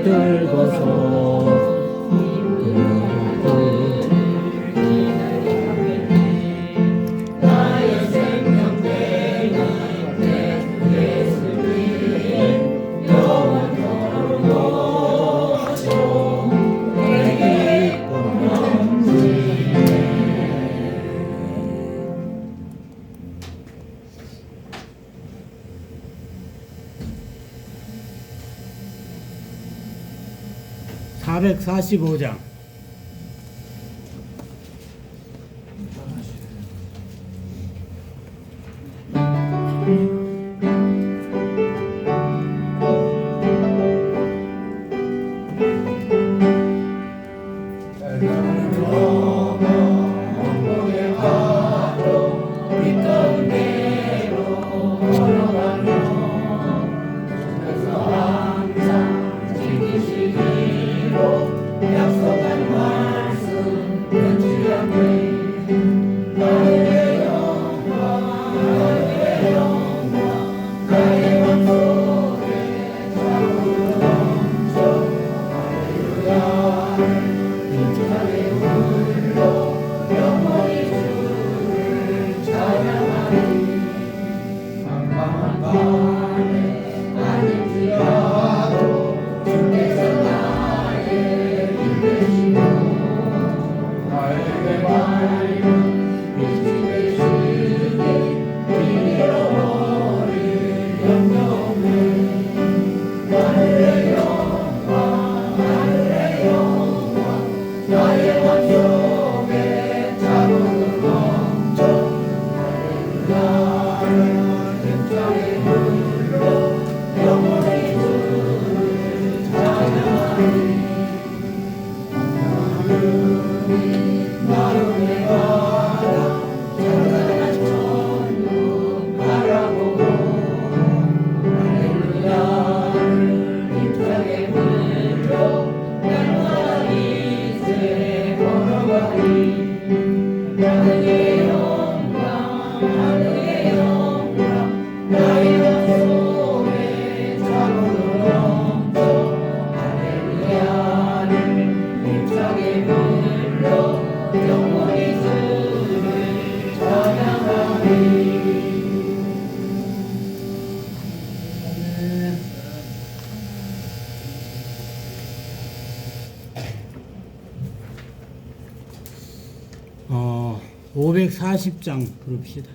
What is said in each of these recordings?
들고서 (445장) (540장) 부릅시다.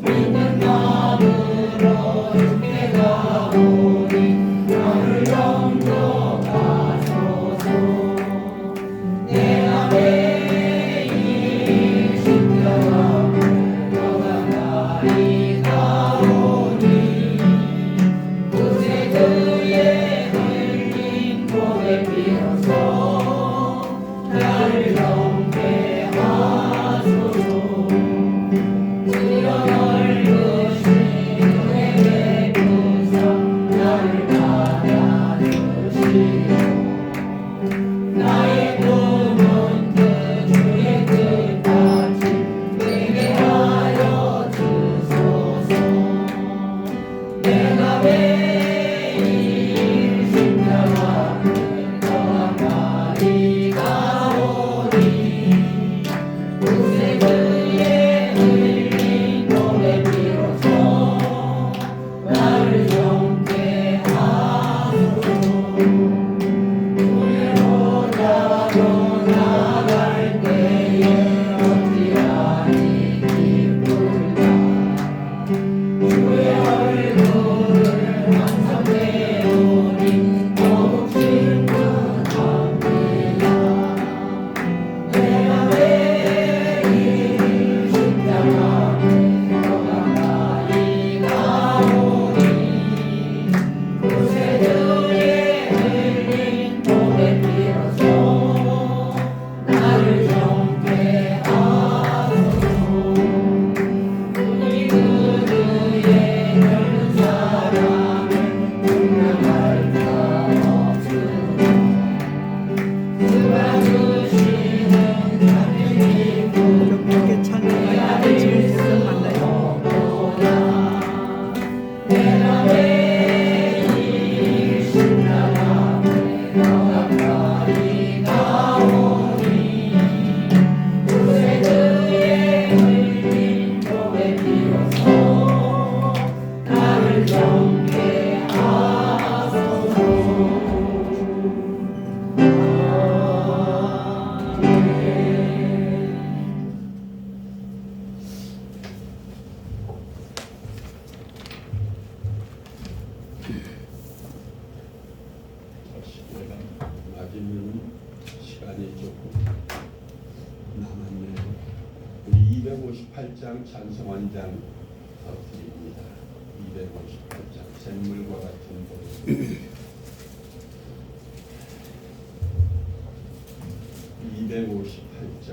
믿는 258장 찬송원장 드립니다. 258장 샘물과 같은 보름 258장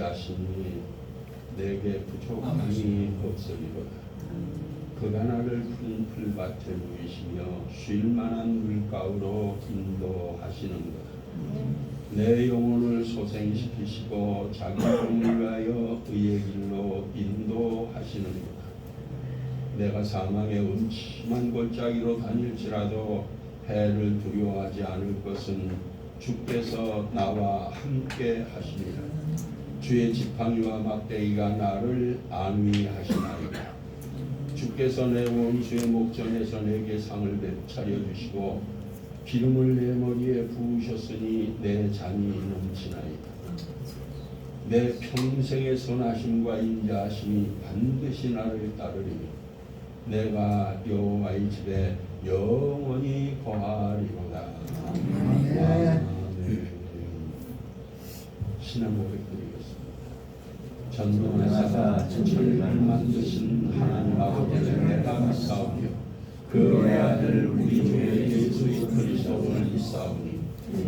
자신이 내게 부족함이 없으리로다. 그가 나를 푸른 풀밭에 누이시며 쉴 만한 물가로 인도하시는도다. 내 영혼을 소생시키시고 자기 종을 위하여 의의 길로 인도하시는도다. 내가 사망의 음침한 골짜기로 다닐지라도 해를 두려워하지 않을 것은 주께서 나와 함께 하시리라. 주의 지팡이와 막대기가 나를 안위하시나이다. 주께서 내 원수의 목전에서 내게 상을 차려주시고 기름을 내 머리에 부으셨으니 내 잔이 넘치나이다. 내 평생의 선하심과 인자하심이 반드시 나를 따르리니 내가 여호와의 집에 영원히 거하리로다. 아멘. 신앙 고백드리겠습니다. 전능하사 천지를 만드신 하나님 아버지를 내가 믿사오며 그의 아들 우리 주 예수 그리스도를 믿사오니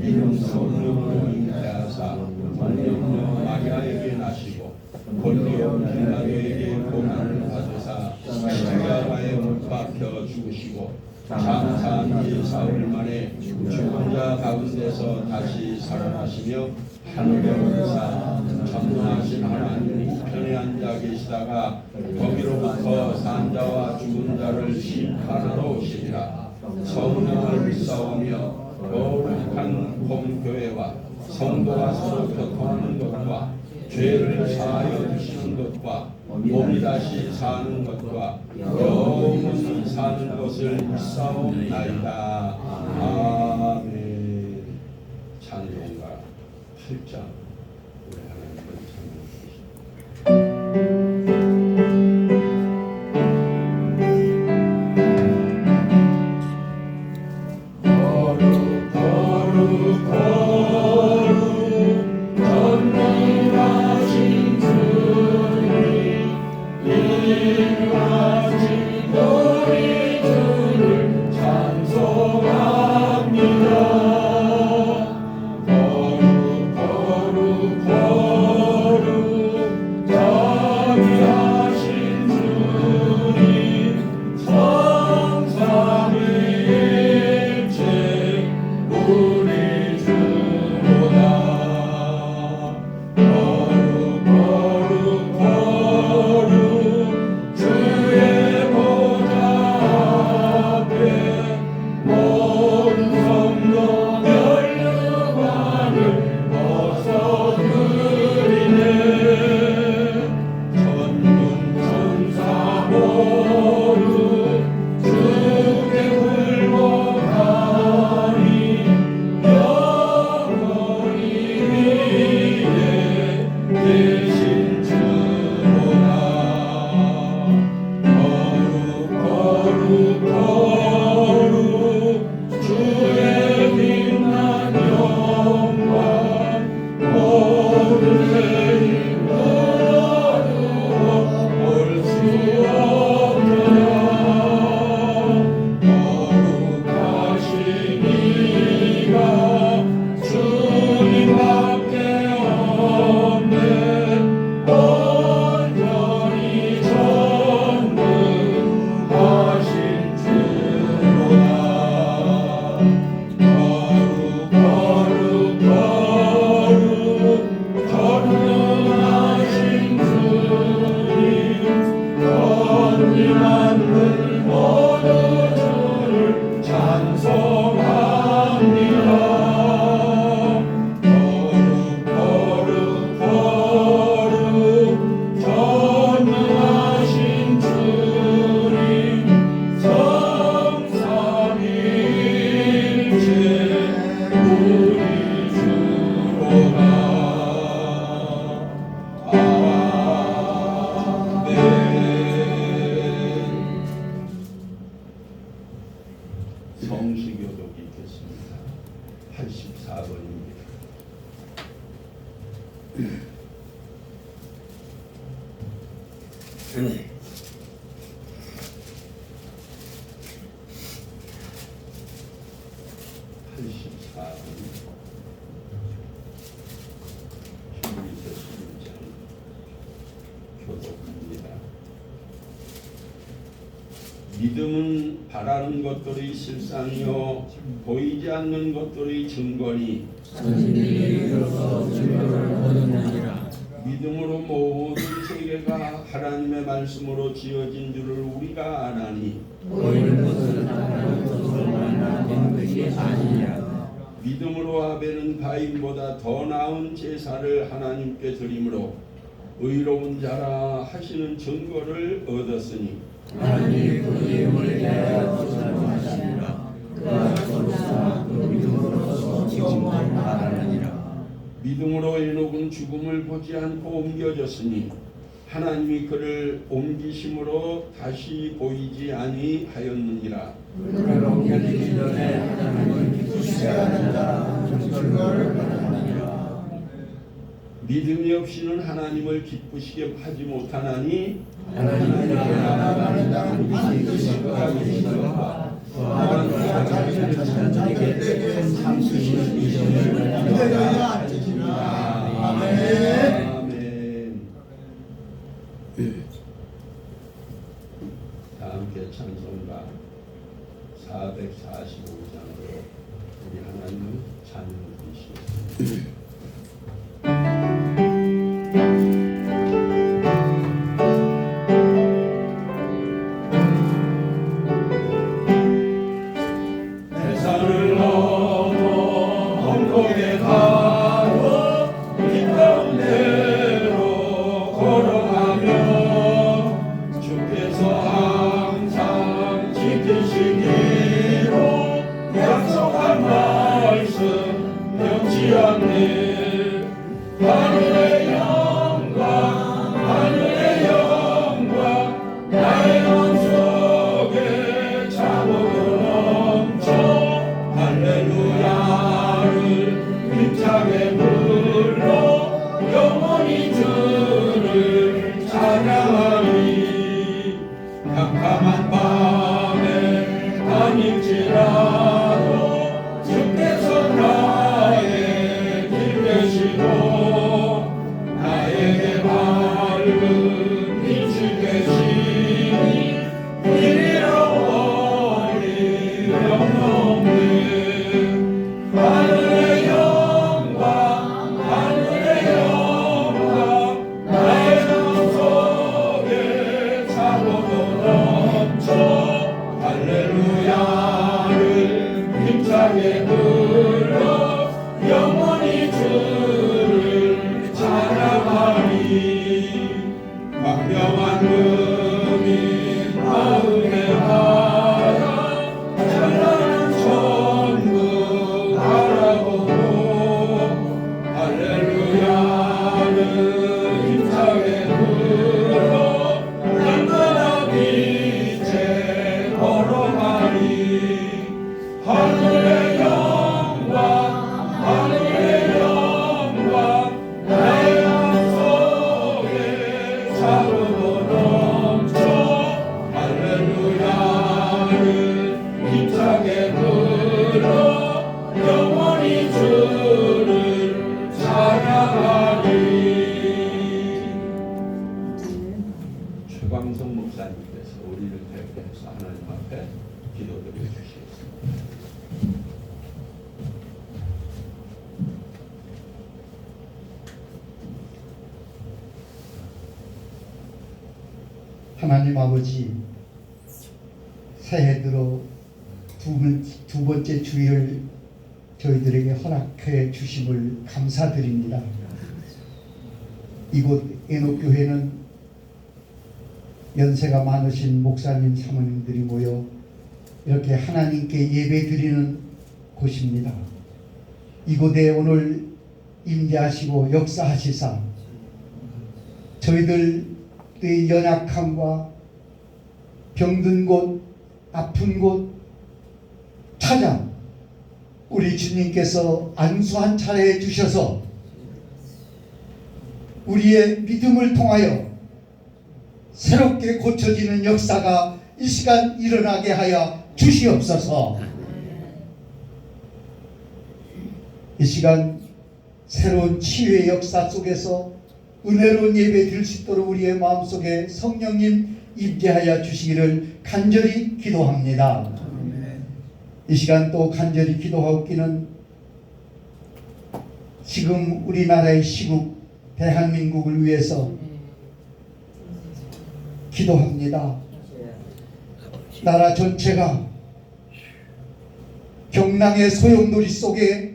이는 성령으로 잉태하사 성령으로 마리아에게 나시고 본디오 빌라도에게 고난을 받으사 십자가에 못 박혀 죽으시고 장사한 지 사흘 만에 죽은 자 가운데서 다시 살아나시며 하늘에 오르사 전능하신 하나님 우편에 앉아 계시다가 거기로부터 산 자와 죽은 자를 심판하러 오시리라. 성령을 믿사오며 거룩한 공교회와 성도가 서로 교통하는 것과 죄를 사하여 주시는 것과 몸이 다시 사는 것과 영원히 사는 것을 믿사옵나이다. 아멘. 찬송가 8장 우리 하나님을 찬양하십시오. 성시교독 읽겠습니다. 84번입니다. 교독합니다. 믿음은 바라는 것들의 실상이요 보이지 않는 것들의 증거니 선생님으로서 증거를 얻었느니라. 믿음으로 모든 세계가 하나님 하나님의 말씀으로 지어진 줄을 우리가 아나니 보이는 것은 하나님 뜻으로만 되는 것이 아니냐. 믿음으로 아벨은 가인보다 더 나은 제사를 하나님께 드림으로 의로운 자라 하시는 증거를 얻었으니 하나님이 그 예물에 대하여 조사하시니라. 그가 거룩사 그 믿음으로서 지금도 말하느니라. 믿음으로 에녹은 죽음을 보지 않고 옮겨졌으니 하나님이 그를 옮기심으로 다시 보이지 아니하였느니라. 그를 옮겨지기 전에 하나님을 기쁘시게 하는 자 증거를 말하느니라. 믿음이 없이는 하나님을 기쁘시게 하지 못하나니 하나님께 나아가는 자는 믿으시고 계시도다. 또한 그가 자기를 자녀에게 큰 상심을 믿음을 믿어야 알지니라. 아멘. 아멘. 다 함께 찬송가 445장으로 우리 하나님을 찬양해 주시겠습니다. 산을 넘어 언덕에 가도 길 가운데로 걸어가며 주께서 항상 지키시기로 약속한 말씀 변치 않네. 하늘의 영광 하늘의 영광 나의 마음속에 차고도 넘쳐 할렐루야를 힘차게 불러 영원히 주를 찬양하리. 캄캄한 밤에 다닐지라도 주께서 나의 길 되시고 나에게 밝은 빛이 되시니 이리로오니 영원히 하늘의 영광 하늘의 영광 나의 마음속에 차고도 넘쳐 할렐루야를 힘차게 불러 영원히 주를 찬양하리. 광명한 금이 마음에 하여 찬란한 천국 바라보고 할렐루야를 힘차게 불러 영원한 빛에 걸어가리. 하늘의 영광 하늘의 영광 나의 마음속에 차고도 넘쳐 할렐루야를 힘차게 불러 영원히 주를 찬양하리. 최광성 목사님께서 우리를 대표해서 하나님 앞에 기도드려 주시겠습니다. 하나님 아버지, 새해 들어 두 번째 주일을 저희들에게 허락해 주심을 감사드립니다. 이곳 에녹교회는 연세가 많으신 목사님 사모님들이 모여 이렇게 하나님께 예배 드리는 곳입니다. 이곳에 오늘 임재하시고 역사하시사 저희들의 연약함과 병든 곳, 아픈 곳 찾아 우리 주님께서 안수한 차례 주셔서 우리의 믿음을 통하여 새롭게 고쳐지는 역사가 이 시간 일어나게 하여 주시옵소서. 이 시간 새로운 치유의 역사 속에서 은혜로운 예배 드릴 수 있도록 우리의 마음속에 성령님 임재하여 주시기를 간절히 기도합니다. 이 시간 또 간절히 기도하옵기는 지금 우리나라의 시국 대한민국을 위해서 기도합니다. 나라 전체가 경랑의 소용돌이 속에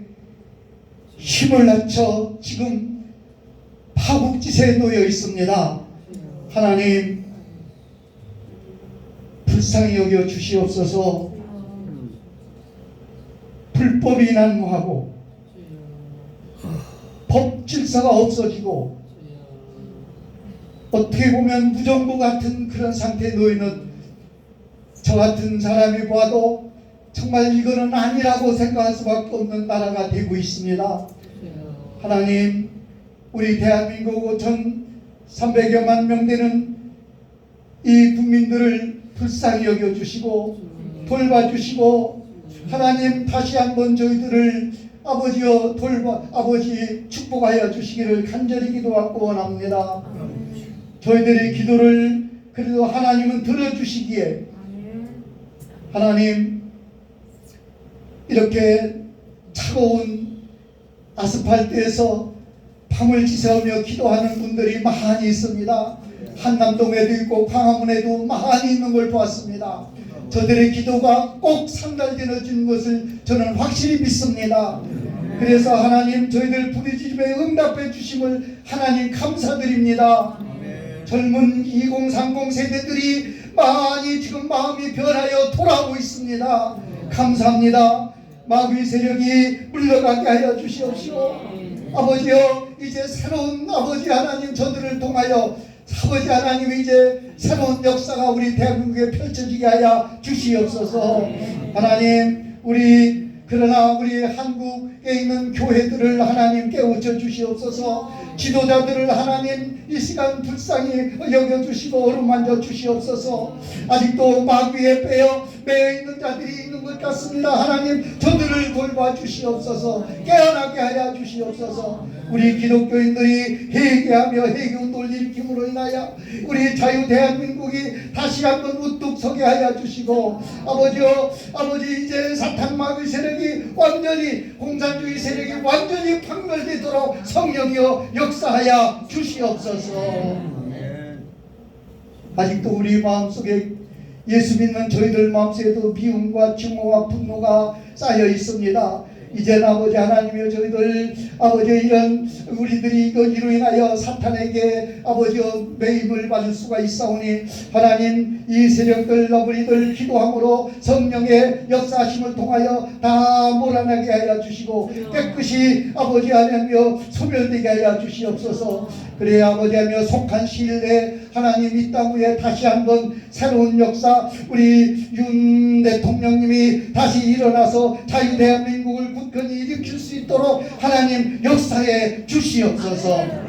힘을 합쳐 지금 파국지세에 놓여 있습니다. 하나님 불쌍히 여겨 주시옵소서. 불법이 난무하고 법 질서가 없어지고 어떻게 보면 무정부 같은 그런 상태에 놓이는 저 같은 사람이 봐도 정말 이거는 아니라고 생각할 수밖에 없는 나라가 되고 있습니다. 하나님, 우리 대한민국 1,300여만 명 되는 이 국민들을 불쌍히 여겨주시고 돌봐주시고 하나님 다시 한번 저희들을 아버지여 아버지 축복하여 주시기를 간절히 기도하고 원합니다. 저희들의 기도를 그래도 하나님은 들어주시기에 하나님 이렇게 차가운 아스팔트에서 밤을 지새우며 기도하는 분들이 많이 있습니다. 한남동에도 있고 광화문에도 많이 있는 걸 보았습니다. 저들의 기도가 꼭 상달되어지는 것을 저는 확실히 믿습니다. 그래서 하나님 저희들 부르짖음에 응답해 주심을 하나님 감사드립니다. 젊은 2030 세대들이 많이 지금 마음이 변하여 돌아오고 있습니다. 감사합니다. 마귀 세력이 물러가게 하여 주시옵시고 아버지여 이제 새로운 아버지 하나님 저들을 통하여 아버지 하나님 이제 새로운 역사가 우리 대한민국에 펼쳐지게 하여 주시옵소서. 하나님 그러나 우리 한국에 있는 교회들을 하나님 깨우쳐 주시옵소서. 지도자들을 하나님 이 시간 불쌍히 여겨주시고 어루만져 주시옵소서. 아직도 마귀에 매여 있는 자들이 있는 것 같습니다. 하나님 저들을 돌봐 주시옵소서. 깨어나게 하여 주시옵소서. 우리 기독교인들이 회개하며 회개운동을 일으킴으로 인하여 우리 자유 대한민국이 다시 한번 우뚝 서게 하여 주시고 아버지 이제 사탄 마귀 세력이 완전히 공산주의 세력이 완전히 박멸되도록 성령이여 역사하여 주시옵소서. 아직도 우리 마음속에 예수 믿는 저희들 마음속에도 미움과 증오와 분노가 쌓여 있습니다. 이제 아버지 하나님이여 저희들 아버지 이런 우리들이 이로 인하여 사탄에게 아버지여 매임을 받을 수가 있사오니 하나님 이 세력들 우리들 기도함으로 성령의 역사하심을 통하여 다 몰아내게 하여 주시고 깨끗이 아버지 하나님이여 소멸되게 하여 주시옵소서. 그래 아버지 하나님이여 속한 시일 내에 하나님 이 땅 위에 다시 한번 새로운 역사 우리 윤 대통령님이 다시 일어나서 자유 대한민국을 굳건히 일으킬 수 있도록 하나님 역사해 주시옵소서.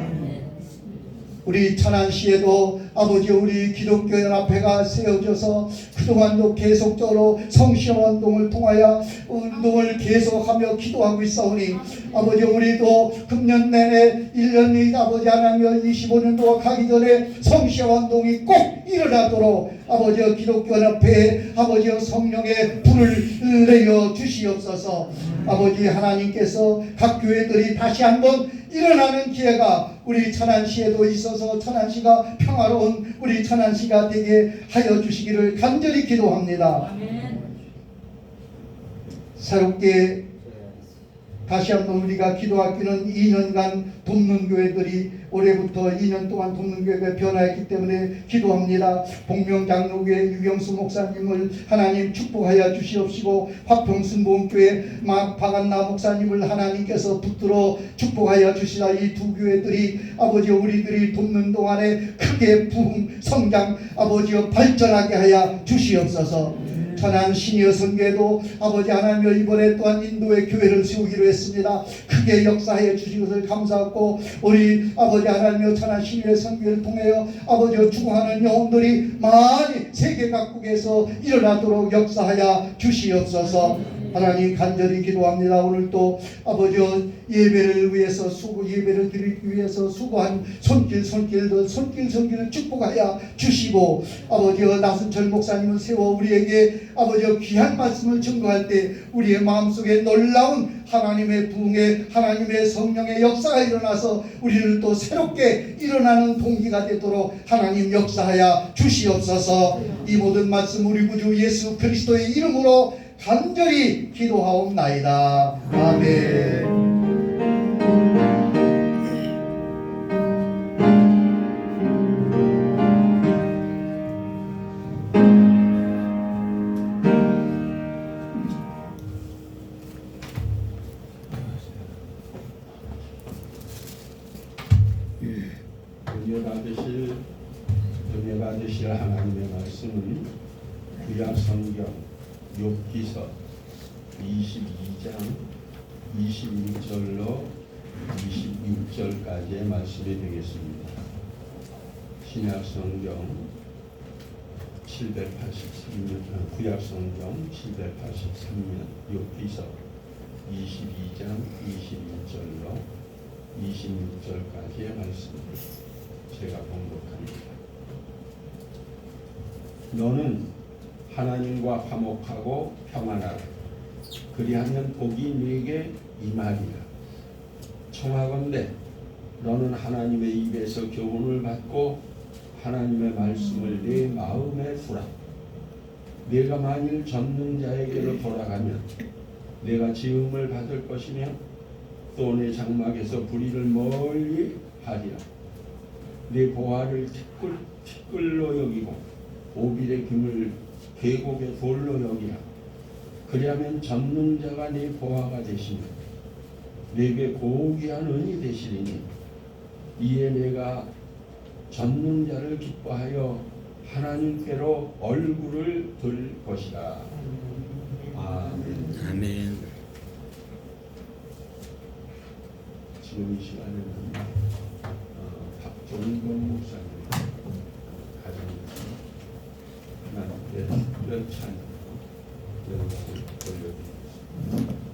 우리 천안시에도 아버지 우리 기독교연합회가 세워져서 그동안도 계속적으로 성시험운동을 통하여 운동을 계속하며 기도하고 있사오니 아버지 우리도 금년 내내 1년이 아버지 하나님 25년도가 가기 전에 성시험운동이 꼭 일어나도록 아버지 기독교연합회에 아버지 성령의 불을 내려 주시옵소서. 아버지 하나님께서 각 교회들이 다시 한번 일어나는 기회가 우리 천안시에도 있어서 천안시가 평화로운 우리 천안시가 되게 하여 주시기를 간절히 기도합니다. 새롭게 다시 한번 우리가 기도하기는 2년간 돕는 교회들이 올해부터 2년 동안 돕는 교회가 변화했기 때문에 기도합니다. 복명장로교회 유경수 목사님을 하나님 축복하여 주시옵시고 화평순복음교회 박한나 목사님을 하나님께서 붙들어 축복하여 주시라. 이 두 교회들이 아버지 우리들이 돕는 동안에 크게 부흥 성장 아버지여 발전하게 하여 주시옵소서. 천안 시니어 선교회도 아버지 하나님여 이번에 또한 인도의 교회를 세우기로 했습니다. 크게 역사해 주신 것을 감사하고 우리 아버지 하나님여 천안 시니어 선교회를 통하여 아버지여 죽어가는 영혼들이 많이 세계 각국에서 일어나도록 역사하여 주시옵소서. 하나님 간절히 기도합니다. 오늘 또 아버지 예배를 위해서 예배를 드리기 위해서 수고한 손길을 축복하여 주시고 아버지 나순철 목사님을 세워 우리에게 아버지 귀한 말씀을 증거할 때 우리의 마음속에 놀라운 하나님의 부흥의 하나님의 성령의 역사가 일어나서 우리를 또 새롭게 일어나는 동기가 되도록 하나님 역사하여 주시옵소서. 이 모든 말씀 우리 구주 예수 그리스도의 이름으로 간절히 기도하옵나이다. 아멘. 은혜 받으실 하나님의 말씀은 구약 성경 욥기서 22장 26절로 26절까지의 말씀이 되겠습니다. 신약 성경 783년, 구약 성경 783년 욥기서 22장 21절로 26절까지의 말씀을 제가 봉독합니다. 너는 하나님과 화목하고 평안하라. 그리하면 복이 네게 임하리라. 청하건대 너는 하나님의 입에서 교훈을 받고 하나님의 말씀을 네 마음에 두라. 내가 만일 젖는 자에게로 돌아가면 내가 지음을 받을 것이며 또 내 장막에서 불의를 멀리 하리라. 내 보화를 티끌로 여기고 오빌의 금을 계곡의 돌로 여기라. 그리하면 젖는 자가 네 보화가 되시며 내게 고귀한 은이 되시리니 이에 내가 젖는 자를 기뻐하여 하나님께로 얼굴을 들 것이다. 아멘. 아멘. 지금 이 시간에는 박종건 목사님 가정에서 하나님께 특별 찬양으로 영광을 돌려드리겠습니다.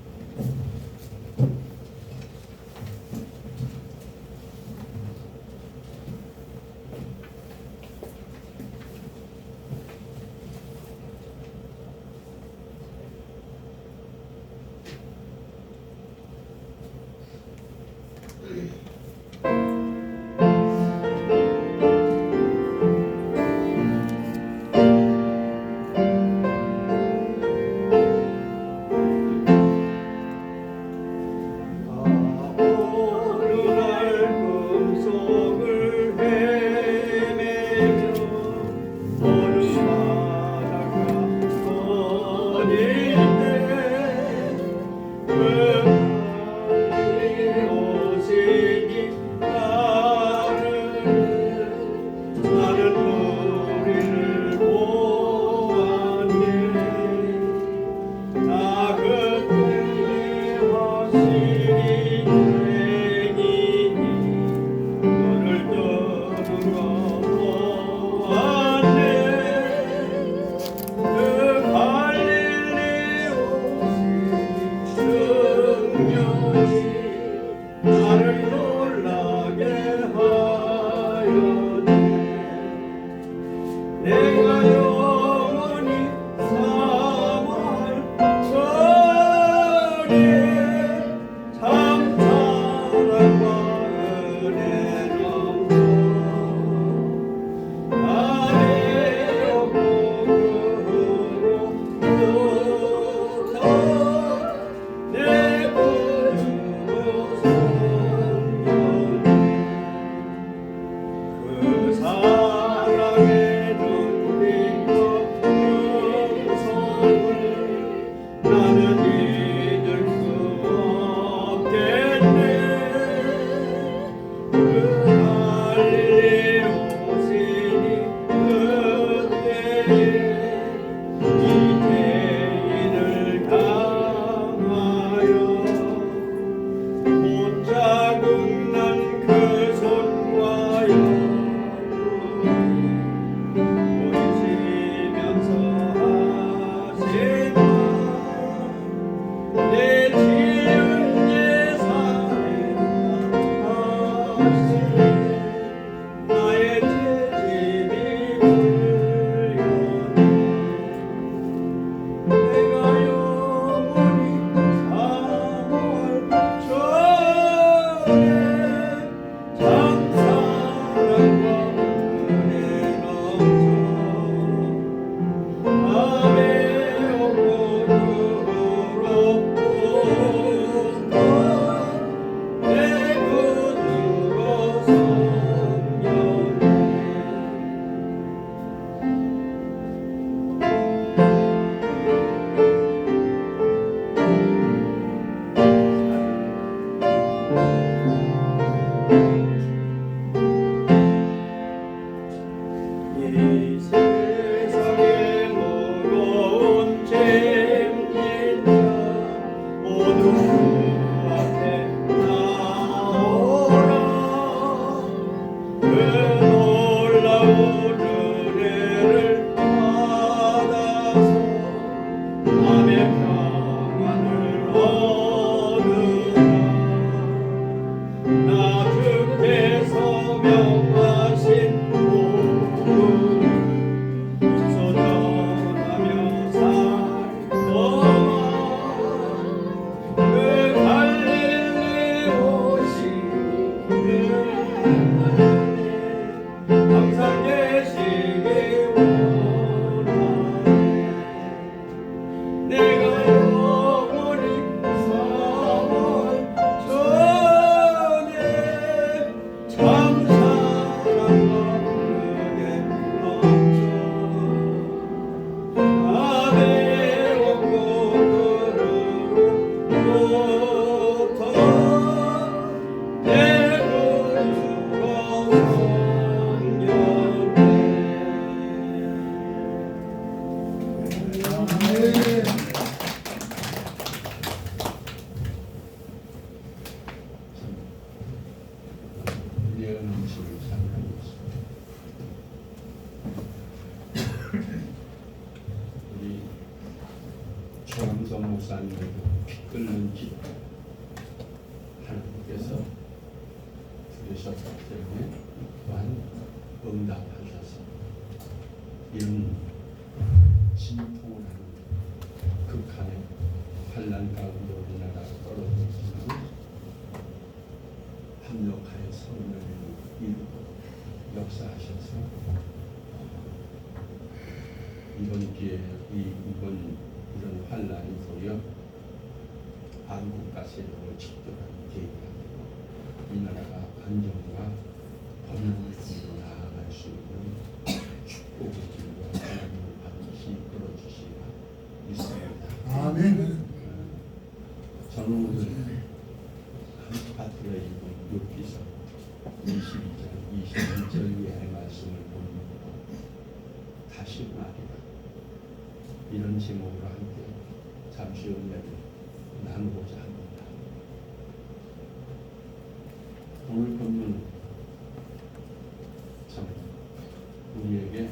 세상의 무거운 짐진 자 모두 앞에 나오라. 그 놀라운 은혜를 받아서 마음의 평안을 얻으라. 나 주께서 명하신 복음을 선언하며 살더라. 그 갈릴리 오시는 항상 계시기 원하네. 내가 영원히 사원 전에 참 사랑과 은혜 넘쳐 아베오고 그르로부터 내 구주로 성령네. 우리의 음식을 사랑하고 있습니다. 우리 조항선 목사님에도 피 끓는 기도 하나님께서 들으셨기 때문에 또한 응답하셔서 이런 진통을 하는 극한의 환난 가운데 우리나라가 떨어졌지만 합력하여 성령을 이루고 역사하셔서 이번 기회에 이번 이런 환난이 도리어 한국가세로 직접한 계기가 되고 이 나라가 안정과 번영을 통해서 나아갈 수 있는 축복의 길과 하나님을 반드시 끌어주시리라 믿습니다. 아멘. 저는 오늘 파트너의 욥기서 22장 22절 위의 말씀을 보는 다시 말이라 이런 제목으로 함께 잠시 은혜를 나누고자 합니다. 오늘 본문 참 우리에게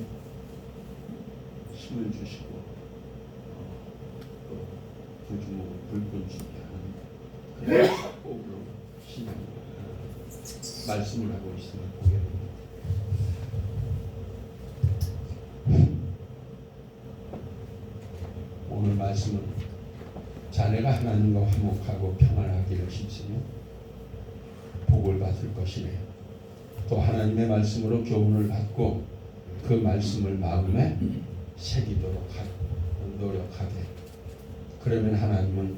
힘을 주시고 또 부주목을 불끈주게 하는 그런 축복으로 신앙 말씀을 하고 있음을 보게 됩니다. 오늘 말씀은 자네가 하나님과 화목하고 평안하기를 힘쓰며 복을 받을 것이네요. 또 하나님의 말씀으로 교훈을 받고 그 말씀을 마음에 새기도록 노력하게. 그러면 하나님은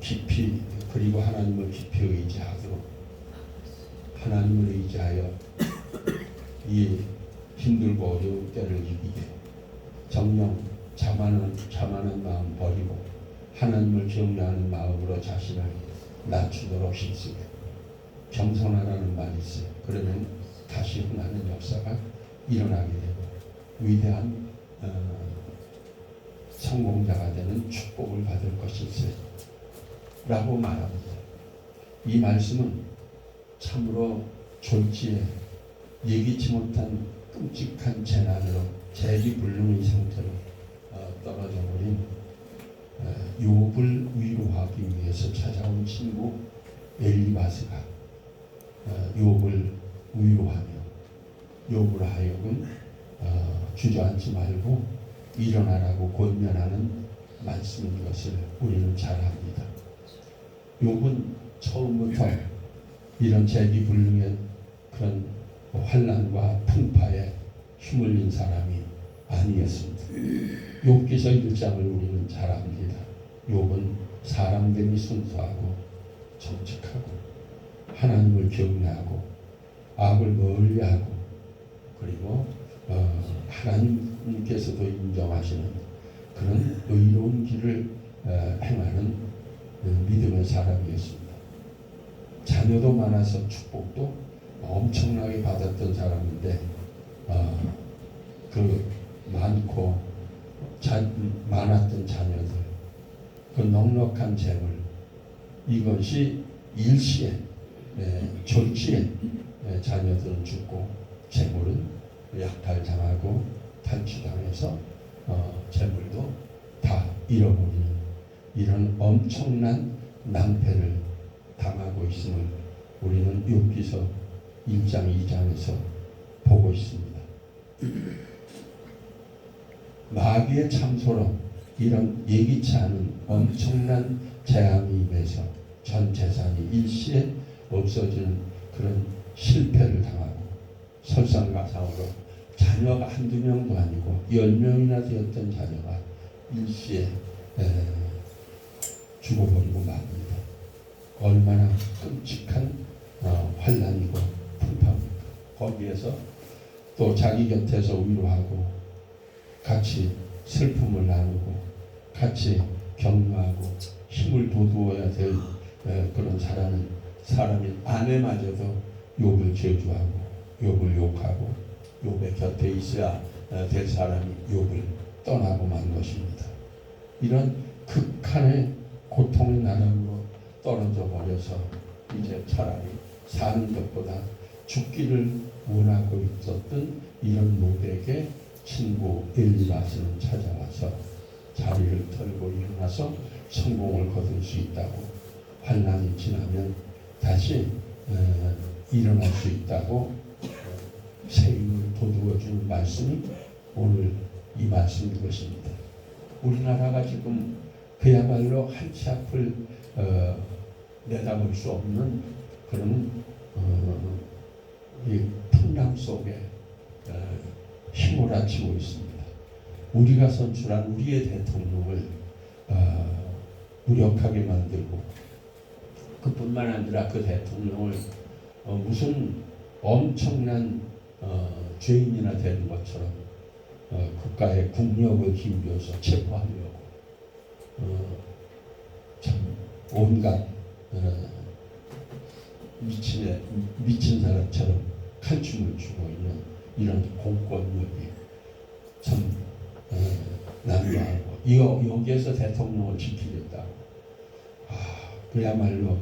깊이 그리고 하나님을 깊이 의지하도록 하나님을 의지하여 이 힘들고 어려운 때를 이기게 정령 자만한 마음 버리고 하나님을 경외하는 마음으로 자신을 낮추도록 힘쓰게. 겸손하라는 말이 있어요. 그러면 다시 흥하는 역사가 일어나게 되고 위대한 성공자가 되는 축복을 받을 것일세 라고 말합니다. 이 말씀은 참으로 졸지에 예기치 못한 끔찍한 재난으로 재기불능의 상태로 떨어져 버린 욥을 위로하기 위해서 찾아온 친구 엘리바스가 욥을 위로하며 욥을 하여금 주저앉지 말고 일어나라고 권면하는 말씀인 것을 우리는 잘 압니다. 욥은 처음부터 이런 재기불능의 그런 환난과 풍파에 휘말린 사람이 아니었습니다. 욥기서 1장을 우리는 잘 압니다. 욥은 사람됨이 순수하고 정직하고 하나님을 경외하고 악을 멀리하고 그리고 하나님께서도 인정하시는 그런 의로운 길을 행하는 믿음의 사람이었습니다. 자녀도 많아서 축복도 엄청나게 받았던 사람인데 그 많았던 자녀들, 그 넉넉한 재물, 이것이 일시에 졸지에 자녀들은 죽고 재물은 약탈당하고 탈취당해서 재물도 다 잃어버리는 이런 엄청난 낭패를 당하고 있음을 우리는 욥기서 1장 2장에서 보고 있습니다. 마귀의 참소로 이런 예기치 않은 엄청난 재앙이 임해서 전 재산이 일시에 없어지는 그런 실패를 당하고 설상가상으로 자녀가 한두 명도 아니고 10명이나 되었던 자녀가 일시에 죽어버리고 맙니다. 얼마나 끔찍한 환난이고 풍파입니까? 거기에서 또 자기 곁에서 위로하고 같이 슬픔을 나누고 같이 격려하고 힘을 돋우어야 될 그런 사람이 아내마저도 욥을 저주하고 욥을 욕하고 욥의 곁에 있어야 될 사람이 욥을 떠나고 만 것입니다. 이런 극한의 고통의 나라로 떨어져 버려서 이제 차라리 사는 것보다 죽기를 원하고 있었던 이런 욥에게 친구 엘리바스는 찾아와서 자리를 털고 일어나서 성공을 거둘 수 있다고, 환난이 지나면 다시 일어날 수 있다고 새 힘을 돋우어주는 말씀이 오늘 이 말씀인 것입니다. 우리나라가 지금 그야말로 한치 앞을 내다볼 수 없는 그런 이 풍랑 속에 휘몰아치고 있습니다. 우리가 선출한 우리의 대통령을 무력하게 만들고, 그뿐만 아니라 그 대통령을 무슨 엄청난 죄인이나 되는 것처럼 국가의 국력을 기울여서 체포하려고 참 온갖 미친 사람처럼 칼춤을 추고 있는 이런 공권력이 참 난감하고, 여기에서 대통령을 지키겠다고 그야말로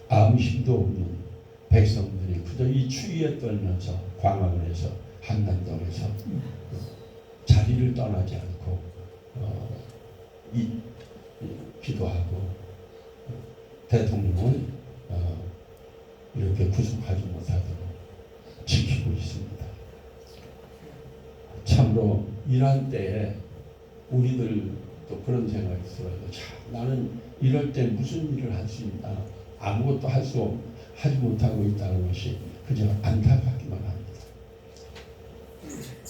아무 힘도 없는 백성들이 그저 이 추위에 떨면서 광화문에서 한남동에서 자리를 떠나지 않고 기도하고 대통령을 이렇게 구속하지 못하도록 지키고 있습니다. 참으로 이러한 때에 우리들도 그런 생각이 들어요. 나는 이럴 때 무슨 일을 할 수 있나? 아무것도 하지 못하고 있다는 것이 그저 안타깝기만 합니다.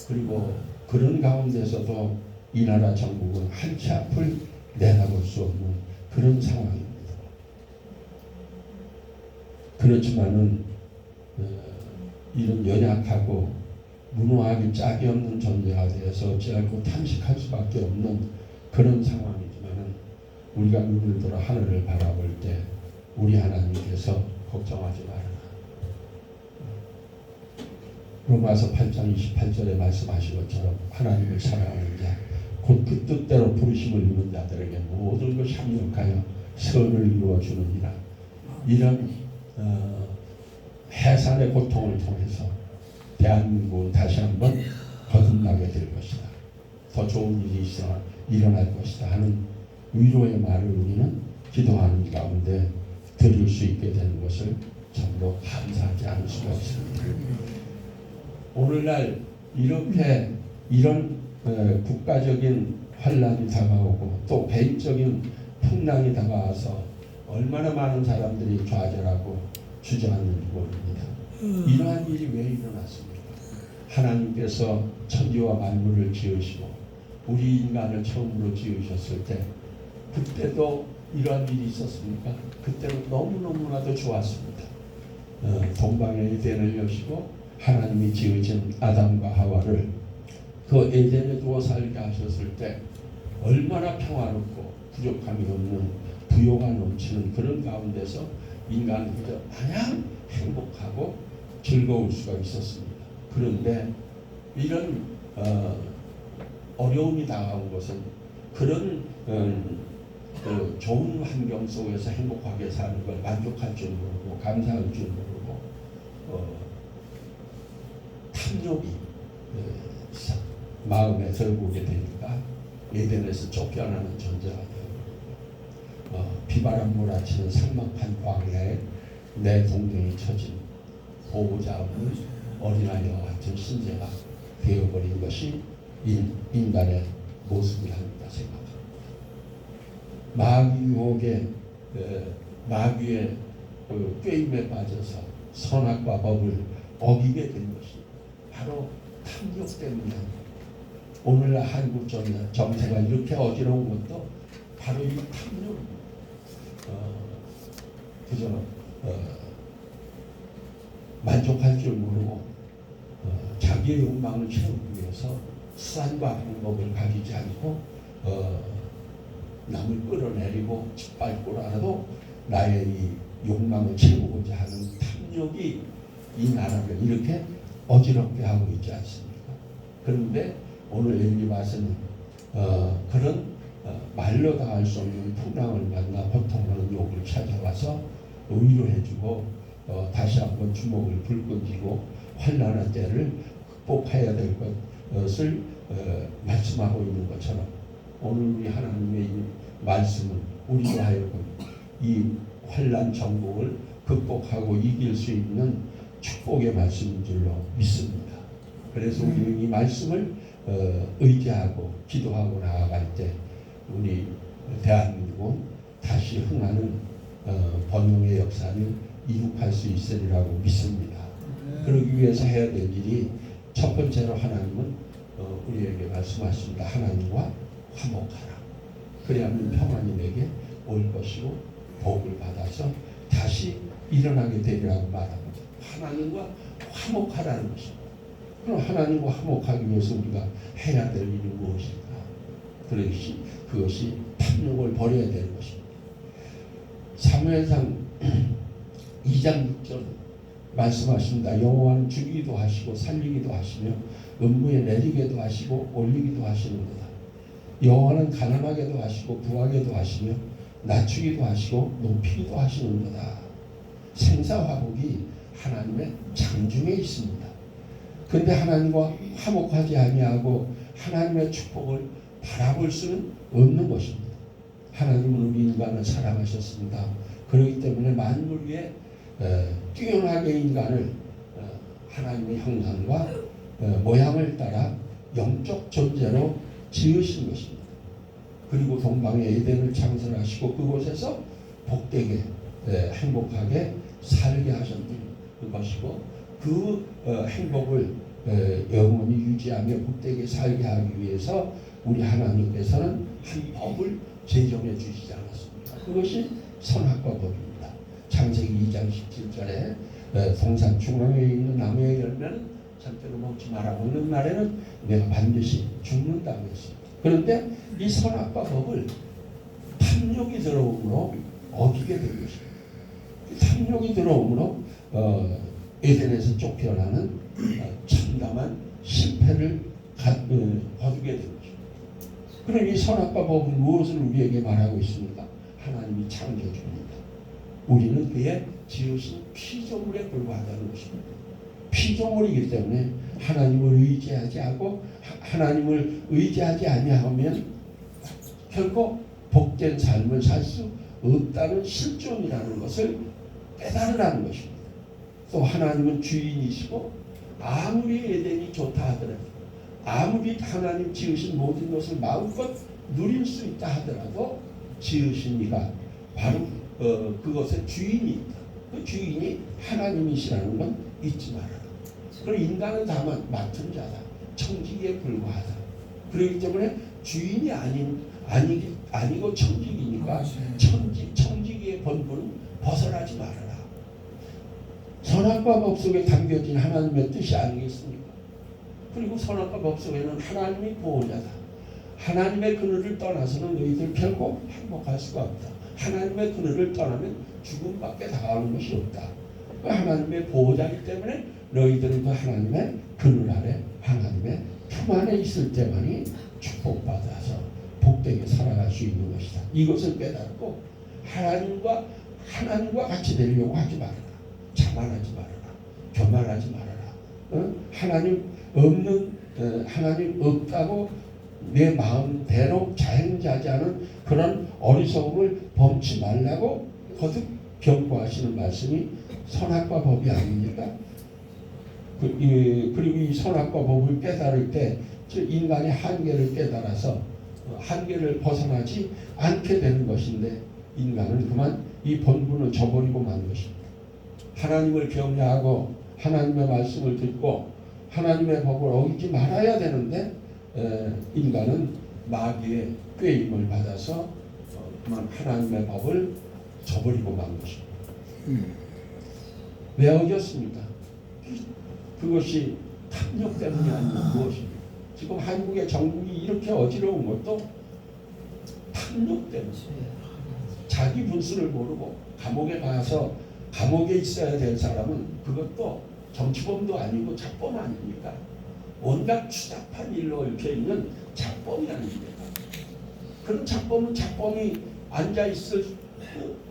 그리고 그런 가운데서도 이 나라 정국은 한치 앞을 내다볼 수 없는 그런 상황입니다. 그렇지만은 이런 연약하고 무노하기 짝이 없는 존재가 되어서 어찌할고 탄식할 수밖에 없는 그런 상황이지만은 우리가 눈을 들어 하늘을 바라볼 때 우리 하나님께서 걱정하지 말아라. 로마서 8장 28절에 말씀하신 것처럼 하나님을 사랑하는 자, 곧 그 뜻대로 부르심을 입은 자들에게 모든 것이 합력하여 선을 이루어주느니라. 이런 해산의 고통을 통해서 대한민국은 다시 한번 거듭나게 될 것이다. 더 좋은 일이 일어날 것이다 하는 위로의 말을 우리는 기도하는 가운데 드릴 수 있게 되는 것을 참으로 감사하지 않을 수가 없습니다. 오늘날 이런 국가적인 환란이 다가오고 또 개인적인 풍랑이 다가와서 얼마나 많은 사람들이 좌절하고 주저앉는지 모릅니다. 이러한 일이 왜 일어났습니까? 하나님께서 천지와 만물을 지으시고 우리 인간을 처음으로 지으셨을 때 그때도 이러한 일이 있었습니까? 그때는 너무너무나도 좋았습니다. 동방의 에덴을 여시고 하나님이 지으신 아담과 하와를 그 에덴에 두어 살게 하셨을 때 얼마나 평화롭고 부족함이 없는 부요가 넘치는 그런 가운데서 인간은 그저 마냥 행복하고 즐거울 수가 있었습니다. 그런데 이런 어려움이 다가온 것은 그런 그 좋은 환경 속에서 행복하게 사는 걸 만족할 줄 모르고 감사할 줄 모르고 탐욕이 마음에 들어오게 되니까 에덴에서 쫓겨나는 존재가 되고 비바람 몰아치는 삭막한 광야에 내 동정이 처진 보호자 없는 어린아이와 같은 신세가 되어버린 것이 인간의 모습이랍니다. 생각합니다. 마귀 유혹에 마귀의 그 꾀임에 빠져서 선악과 법을 어기게 된 것이 바로 탐욕 때문이랍니다. 오늘날 한국 정세가 이렇게 어지러운 것도 바로 이 탐욕입니다. 그저 만족할 줄 모르고 자기의 욕망을 채우기 위해서 수단과 방법을 가리지 않고 남을 끌어내리고 짓밟고라도 나의 이 욕망을 채우고자 하는 탐욕이 이 나라를 이렇게 어지럽게 하고 있지 않습니까? 그런데 오늘 엘리바스는 그런 말로 다 할 수 없는 풍랑을 만나 고통하는 욕을 찾아와서 위로해주고 다시 한번 주먹을 불끈 쥐고 환난한 때를 극복해야 될 것을 말씀하고 있는 것처럼 오늘 우리 하나님의 이 말씀은 우리로 하여금 이 환난 정복을 극복하고 이길 수 있는 축복의 말씀인 줄로 믿습니다. 그래서 우리 이 말씀을 의지하고 기도하고 나아갈 때 우리 대한민국은 다시 흥하는 번영의 역사를 이룩할 수 있으리라고 믿습니다. 그러기 위해서 해야 될 일이 첫 번째로 하나님은 우리에게 말씀하십니다. 하나님과 화목하라. 그래야만 평안이 내게 올 것이고 복을 받아서 다시 일어나게 되리라고 말합니다. 하나님과 화목하라는 것입니다. 그럼 하나님과 화목하기 위해서 우리가 해야 될 일이 무엇일까? 그것이 탐욕을 버려야 되는 것입니다. 사무엘상 2장 6절 말씀하십니다. 여호와는 죽이기도 하시고 살리기도 하시며 음부에 내리게도 하시고 올리기도 하시는도다. 여호와는 가난하게도 하시고 부하게도 하시며 낮추기도 하시고 높이기도 하시는도다. 생사화복이 하나님의 장중에 있습니다. 그런데 하나님과 화목하지 아니하고 하나님의 축복을 바라볼 수는 없는 것입니다. 하나님은 우리 인간을 사랑하셨습니다. 그렇기 때문에 만물 위에 뛰어나게 인간을 하나님의 형상과 모양을 따라 영적 존재로 지으신 것입니다. 그리고 동방의 에덴을 창설하시고 그곳에서 복되게 행복하게 살게 하셨던 것이고 그 행복을 영원히 유지하며 복되게 살게 하기 위해서 우리 하나님께서는 한 법을 제정해 주시지 않았습니까? 그것이 선악과 법입니다. 창세기 2장 17절에 동산 중앙에 있는 나무의 열매는 절대로 먹지 마라. 먹는 날에는 내가 반드시 죽는다고 했습니다. 그런데 이 선악과 법을 탐욕이 들어오므로 어기게 된 것입니다. 탐욕이 들어오므로 에덴에서 쫓겨나는 참담한 실패를 거두게 된 것입니다. 그럼 이 선악과 법은 무엇을 우리에게 말하고 있습니까? 하나님이 창조주입니다. 우리는 그의 지으신 피조물에 불과하다는 것입니다. 피조물이기 때문에 하나님을 의지하지 않고 하나님을 의지하지 아니하면 결코 복된 삶을 살 수 없다는 실존이라는 것을 깨달으라는 것입니다. 또 하나님은 주인이시고 아무리 에덴이 좋다 하더라도 아무리 하나님 지으신 모든 것을 마음껏 누릴 수 있다 하더라도 지으신 이가 바로 그것의 주인이 있다. 그 주인이 하나님이시라는 건 잊지 말아라. 그리고 인간은 다만 맡은 자다. 청지기에 불과하다. 그렇기 때문에 주인이 아니고 청지기니까 청지기의 본분은 벗어나지 말아라. 선악과 법 속에 담겨진 하나님의 뜻이 아니겠습니까? 그리고 선악과 법 속에는 하나님이 보호자다. 하나님의 그늘을 떠나서는 너희들 결코 행복할 수가 없다. 하나님의 그늘을 떠나면 죽음밖에 다가오는 것이 없다. 하나님의 보호자이기 때문에 너희들은 그 하나님의 그늘 아래 하나님의 품 안에 있을 때만이 축복받아서 복되게 살아갈 수 있는 것이다. 이것을 깨닫고 하나님과 같이 되려고 하지 말아라. 자만하지 말아라. 교만하지 말아라. 하나님 없다고 내 마음대로 자행자지하는 그런 어리석음을 범치 말라고 거듭 경고하시는 말씀이 선악과 법이 아닙니까? 그리고 이 선악과 법을 깨달을 때 인간의 한계를 깨달아서 한계를 벗어나지 않게 되는 것인데 인간은 그만 이 본분을 저버리고 만 것입니다. 하나님을 경외하고 하나님의 말씀을 듣고 하나님의 법을 어기지 말아야 되는데 인간은 마귀의 꾀임을 받아서 그만 하나님의 법을 저버리고 만 것입니다. 왜 어겼습니까? 그것이 탐욕 때문이 아니면 무엇입니까? 지금 한국의 정국이 이렇게 어지러운 것도 탐욕 때문에 자기 분수를 모르고 감옥에 가서 감옥에 있어야 될 사람은 그것도 정치범도 아니고 작범 아닙니까? 온갖 추잡한 일로 얽혀 있는 작범이 아닙니까? 그런 작범은 작범이 앉아있을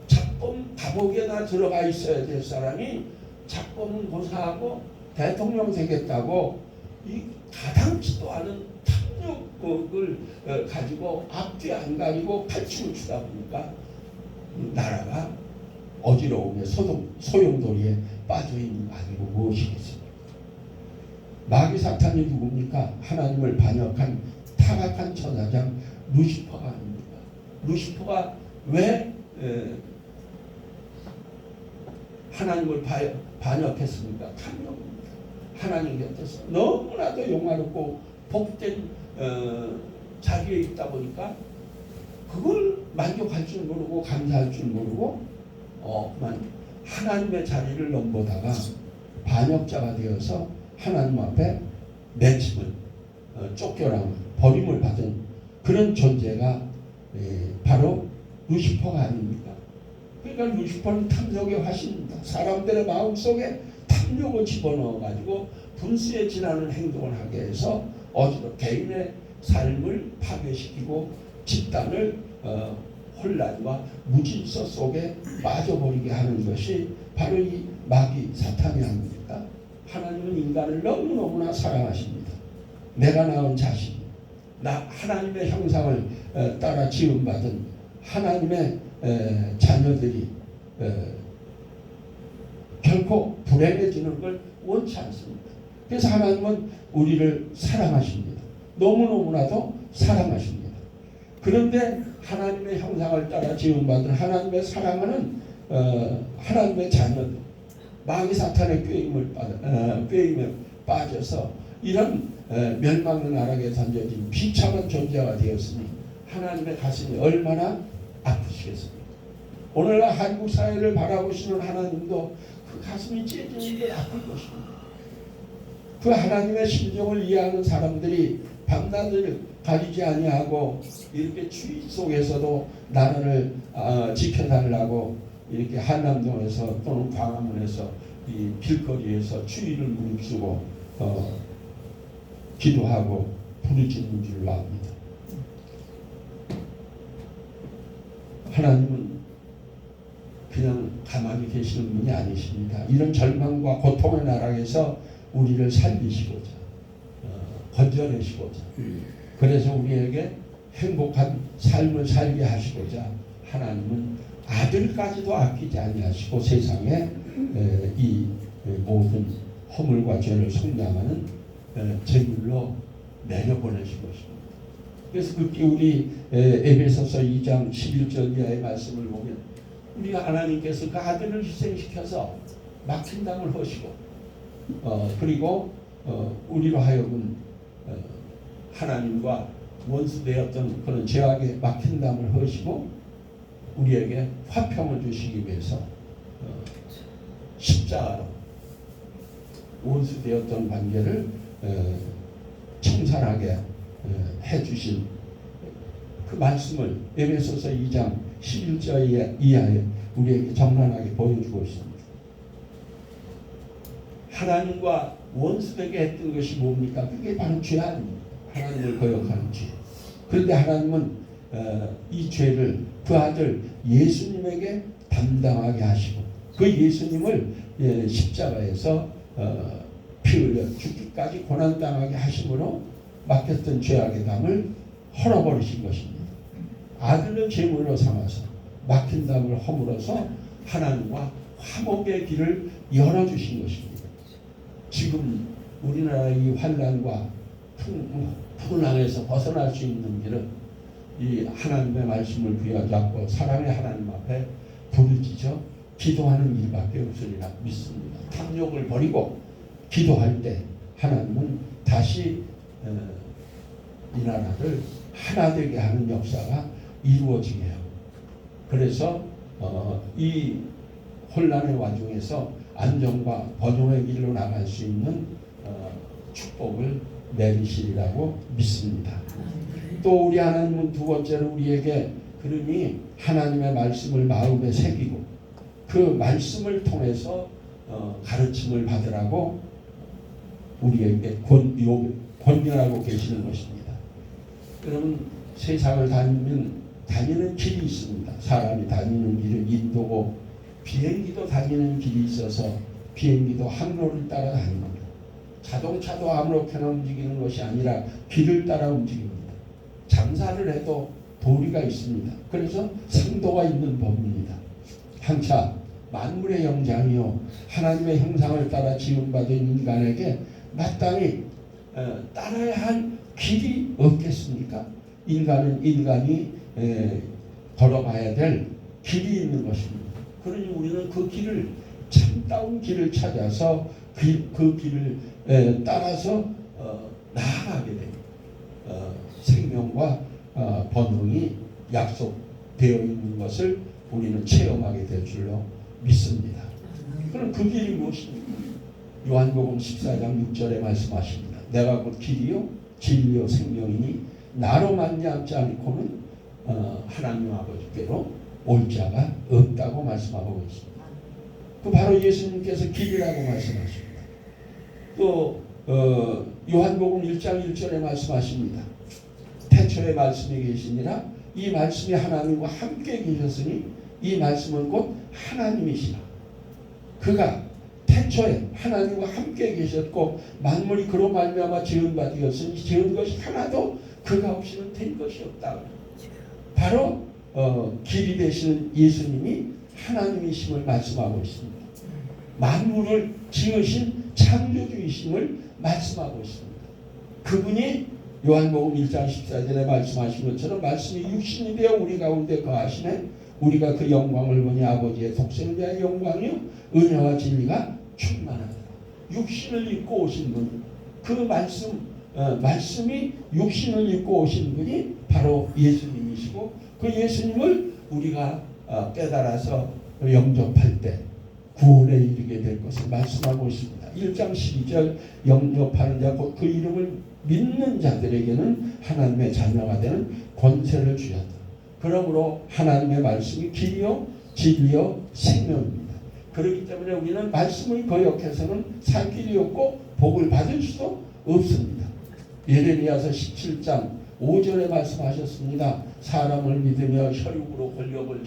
작범 감옥에나 들어가 있어야 될 사람이 작범은 고사하고 대통령 되겠다고 이 가당치도 않은 탐욕을 가지고 앞뒤 안 가리고 팔춤을 추다 보니까 나라가 어지러움에 소용돌이에 빠져있는 거 아니고 무엇이겠습니까? 마귀 사탄이 누굽니까? 하나님을 반역한 타락한 천사장 루시퍼가 아닙니까? 루시퍼가 왜 하나님을 반역했습니까? 탐욕입니다. 하나님 곁에서 너무나도 영화롭고 복된 자리에 있다 보니까 그걸 만족할 줄 모르고 감사할 줄 모르고 하나님의 자리를 넘보다가 반역자가 되어서 하나님 앞에 내침을 쫓겨남을 버림을 받은 그런 존재가 바로 루시퍼가 아닙니까? 그러니까 루시퍼는 탐욕의 화신입니다. 사람들의 마음속에 탐욕을 집어넣어가지고 분수에 지나는 행동을 하게 해서 개인의 삶을 파괴시키고 집단을 혼란과 무질서 속에 빠져버리게 하는 것이 바로 이 마귀 사탄이 아닙니까? 하나님은 인간을 너무너무나 사랑하십니다. 내가 낳은 자식, 하나님의 형상을 따라 지음받은 하나님의 자녀들이 결코 불행해지는 걸 원치 않습니다. 그래서 하나님은 우리를 사랑하십니다. 너무너무나도 사랑하십니다. 그런데 하나님의 형상을 따라 지음받은 하나님의 사랑하는 하나님의 자녀들, 마귀 사탄의 꾀임에 빠져서 이런 멸망의 나락에 던져진 비참한 존재가 되었으니 하나님의 가슴이 얼마나 아프시겠습니까? 오늘날 한국 사회를 바라보시는 하나님도 그 가슴이 찢어지는 게 아플 것입니다. 그 하나님의 심정을 이해하는 사람들이 밤낮을 가리지 아니하고 이렇게 추위 속에서도 나라를 지켜달라고 이렇게 한남동에서 또는 광화문에서 이 길거리에서 추위를 무릅쓰고 기도하고 부르짖는 줄로 압니다. 하나님은 그냥 가만히 계시는 분이 아니십니다. 이런 절망과 고통의 나라에서 우리를 살리시고자 건져내시고자 그래서 우리에게 행복한 삶을 살게 하시고자 하나님은 아들까지도 아끼지 아니하시고 세상에 이 모든 허물과 죄를 속량하는 제물로 내려보내신 것입니다. 그래서 그때 우리 에베소서 2장 11절 이하의 말씀을 보면 우리 하나님께서 그 아들을 희생시켜서 막힌 담을 허시고 그리고 우리로 하여금 하나님과 원수되었던 그런 죄악에 막힌 담을 허시고 우리에게 화평을 주시기 위해서 십자가로 원수되었던 관계를 청산하게 해주신 그 말씀을 에베소서 2장 11절 이하에 우리에게 적나라하게 보여주고 있습니다. 하나님과 원수되게 했던 것이 뭡니까? 그게 바로 죄 아닙니까? 하나님을 거역하는 죄. 그런데 하나님은 이 죄를 그 아들 예수님에게 담당하게 하시고 그 예수님을 십자가에서 피 흘려 죽기까지 고난당하게 하심으로 맡겼던 죄악의 담을 헐어버리신 것입니다. 아들을 제물로 삼아서 막힌 담을 허물어서 하나님과 화목의 길을 열어주신 것입니다. 지금 우리나라의 이 환난과 풍랑에서 벗어날 수 있는 길은 이 하나님의 말씀을 부여잡고 사랑의 하나님 앞에 부르짖어 기도하는 일밖에 없으리라 믿습니다. 탐욕을 버리고 기도할 때 하나님은 다시 이 나라를 하나 되게 하는 역사가 이루어지게 하고 그래서 이 혼란의 와중에서 안정과 번영의 길로 나갈 수 있는 축복을 내리시리라고 믿습니다. 또 우리 하나님은 두 번째로 우리에게 그러니 하나님의 말씀을 마음에 새기고 그 말씀을 통해서 가르침을 받으라고 우리에게 권면하고 계시는 것입니다. 그러면 세상을 다니는 길이 있습니다. 사람이 다니는 길은 인도고 비행기도 다니는 길이 있어서 비행기도 항로를 따라 다닙니다. 자동차도 아무렇게나 움직이는 것이 아니라 길을 따라 움직입니다. 장사를 해도 도리가 있습니다. 그래서 상도가 있는 법입니다. 한차 만물의 영장이요 하나님의 형상을 따라 지음받은 인간에게 마땅히 따라야 할 길이 없겠습니까? 인간은 인간이 걸어가야 될 길이 있는 것입니다. 그러니 우리는 그 길을 참다운 길을 찾아서 그 길을 따라서 나아가게 됩니다. 생명과 번영이 약속되어 있는 것을 우리는 체험하게 될 줄로 믿습니다. 그럼 그 길이 무엇입니까? 요한복음 14장 6절에 말씀하십니다. 내가 곧 길이요 진리요 생명이니 나로 말미암지 않고는 하나님 아버지께로 올 자가 없다고 말씀하고 있습니다. 그 바로 예수님께서 길이라고 말씀하십니다. 또 요한복음 1장 1절에 말씀하십니다. 태초에 말씀이 계시니라 이 말씀이 하나님과 함께 계셨으니 이 말씀은 곧 하나님이시라. 그가 태초에 하나님과 함께 계셨고 만물이 그로 말미암아 지은 바 되었으니 지은 것이 하나도 그가 없이는 된 것이 없다. 바로 길이 되시는 예수님이 하나님이심을 말씀하고 있습니다. 만물을 지으신 창조주이심을 말씀하고 있습니다. 그분이 요한복음 1장 14절에 말씀하신 것처럼 말씀이 육신이 되어 우리 가운데 거하시네 우리가 그 영광을 보니 아버지의 독생자의 영광이요 은혜와 진리가 충만하다. 육신을 입고 오신 분, 그 말씀이 육신을 입고 오신 분이 바로 예수님이시고 그 예수님을 우리가 깨달아서 영접할 때 구원에 이르게 될 것을 말씀하고 있습니다. 1장 12절 영접하는 자 곧 그 이름을 믿는 자들에게는 하나님의 자녀가 되는 권세를 주셨다. 그러므로 하나님의 말씀이 길이요 진리요 생명입니다. 그렇기 때문에 우리는 말씀을 거역해서는 살 길이 없고 복을 받을 수도 없습니다. 예레미야서 17장 5절에 말씀하셨습니다. 사람을 믿으며 혈육으로 권력을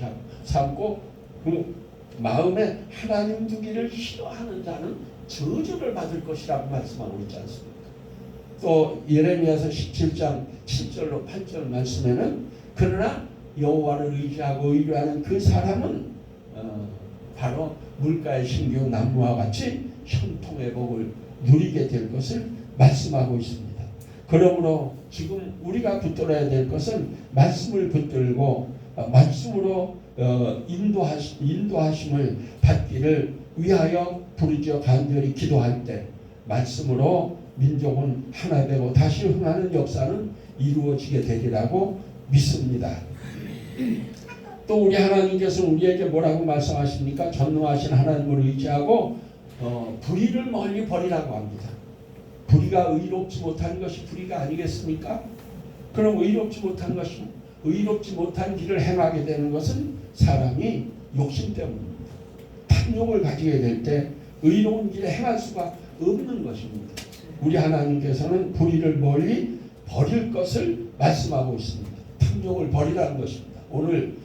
삼고 그 마음에 하나님 두기를 싫어하는 자는 저주를 받을 것이라고 말씀하고 있지 않습니까? 또 예레미야서 17장 7절로 8절 말씀에는 그러나 여호와를 의지하고 의뢰하는 그 사람은 바로 물가의 신기한 나무와 같이 형통의 복을 누리게 될 것을 말씀하고 있습니다. 그러므로 지금 우리가 붙들어야 될 것은 말씀을 붙들고 말씀으로 인도하심을 받기를 위하여 부르짖어 간절히 기도할 때 말씀으로 민족은 하나 되고 다시 흥하는 역사는 이루어지게 되리라고 믿습니다. 또 우리 하나님께서 우리에게 뭐라고 말씀하십니까? 전능하신 하나님을 의지하고 불의를 멀리 버리라고 합니다. 불의가 의롭지 못한 것이 불의가 아니겠습니까? 그럼 의롭지 못한 길을 행하게 되는 것은 사람이 욕심 때문입니다. 탐욕을 가지게 될 때 의로운 길을 행할 수가 없는 것입니다. 우리 하나님께서는 불의를 멀리 버릴 것을 말씀하고 있습니다. 탐욕을 버리라는 것입니다. 오늘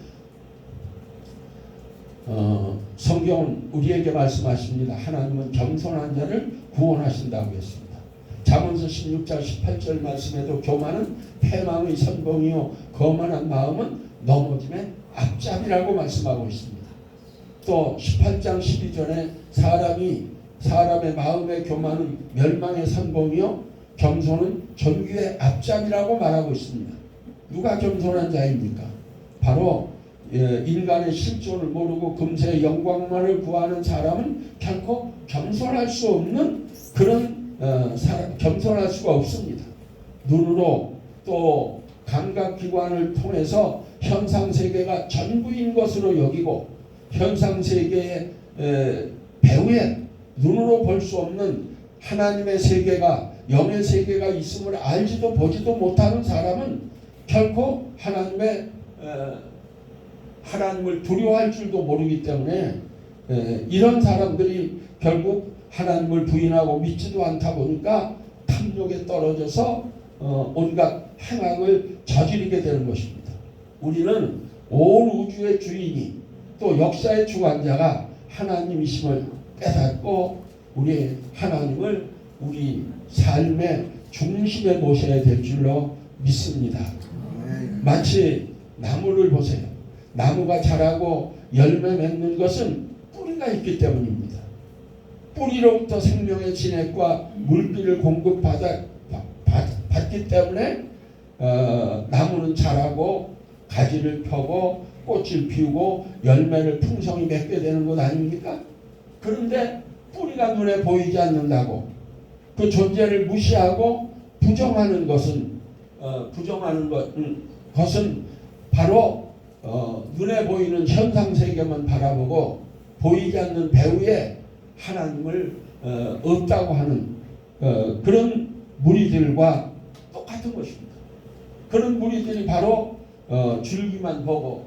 성경은 우리에게 말씀하십니다. 하나님은 겸손한 자를 구원하신다고 했습니다. 잠언서 16장 18절 말씀에도 교만은 패망의 선봉이요 거만한 마음은 넘어짐의 앞잡이라고 말씀하고 있습니다. 또 18장 12절에 사람의 마음의 교만은 멸망의 선봉이요 겸손은 존귀의 앞잡이라고 말하고 있습니다. 누가 겸손한 자입니까? 바로 인간의 실존을 모르고 금세의 영광만을 구하는 사람은 결코 겸손할 수 없는 그런 겸손할 수가 없습니다. 눈으로 또 감각기관을 통해서 현상세계가 전부인 것으로 여기고 현상세계의 배후에 눈으로 볼 수 없는 하나님의 세계가 영의 세계가 있음을 알지도 보지도 못하는 사람은 결코 하나님을 두려워할 줄도 모르기 때문에 이런 사람들이 결국 하나님을 부인하고 믿지도 않다 보니까 탐욕에 떨어져서 온갖 행악을 저지르게 되는 것입니다. 우리는 온 우주의 주인이 또 역사의 주관자가 하나님이심을 깨닫고 우리 하나님을 우리 삶의 중심에 모셔야 될 줄로 믿습니다. 마치 나무를 보세요. 나무가 자라고 열매 맺는 것은 뿌리가 있기 때문입니다. 뿌리로부터 생명의 진액과 물기를 받기 때문에 나무는 자라고 가지를 펴고 꽃을 피우고 열매를 풍성히 맺게 되는 것 아닙니까? 그런데 뿌리가 눈에 보이지 않는다고 그 존재를 무시하고 부정하는 것은 바로 눈에 보이는 현상 세계만 바라보고 보이지 않는 배후에 하나님을 없다고 하는 그런 무리들과 똑같은 것입니다. 그런 무리들이 바로 줄기만 보고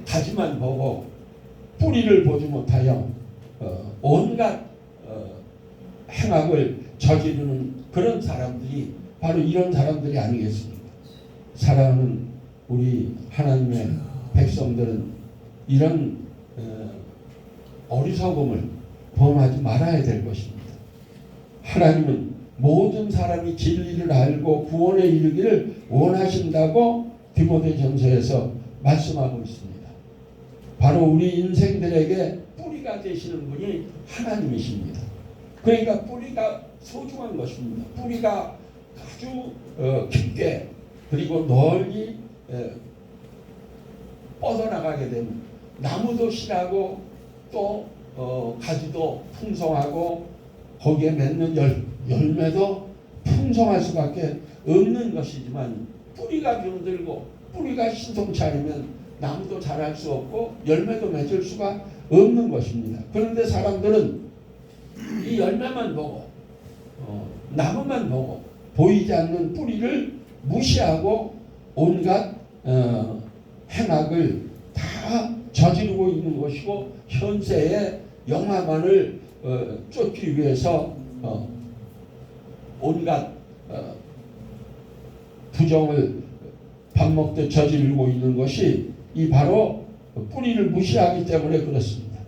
가지만 보고 뿌리를 보지 못하여 온갖 행악을 저지르는 그런 사람들이 바로 이런 사람들이 아니겠습니까? 사랑하는 우리 하나님의 백성들은 이런 어리석음을 범하지 말아야 될 것입니다. 하나님은 모든 사람이 진리를 알고 구원에 이르기를 원하신다고 디모데전서에서 말씀하고 있습니다. 바로 우리 인생들에게 뿌리가 되시는 분이 하나님이십니다. 그러니까 뿌리가 소중한 것입니다. 뿌리가 아주 깊게 그리고 널리 뻗어나가게 되면 나무도 실하고 또 가지도 풍성하고 거기에 맺는 열매도 풍성할 수밖에 없는 것이지만 뿌리가 병들고 뿌리가 신통치 않으면 나무도 자랄 수 없고 열매도 맺을 수가 없는 것입니다. 그런데 사람들은 이 열매만 보고 나무만 보고 보이지 않는 뿌리를 무시하고 온갖 행악을 다 저지르고 있는 것이고 현세의 영화만을 쫓기 위해서 온갖 부정을 밥 먹듯 저지르고 있는 것이 이 바로 뿌리를 무시하기 때문에 그렇습니다.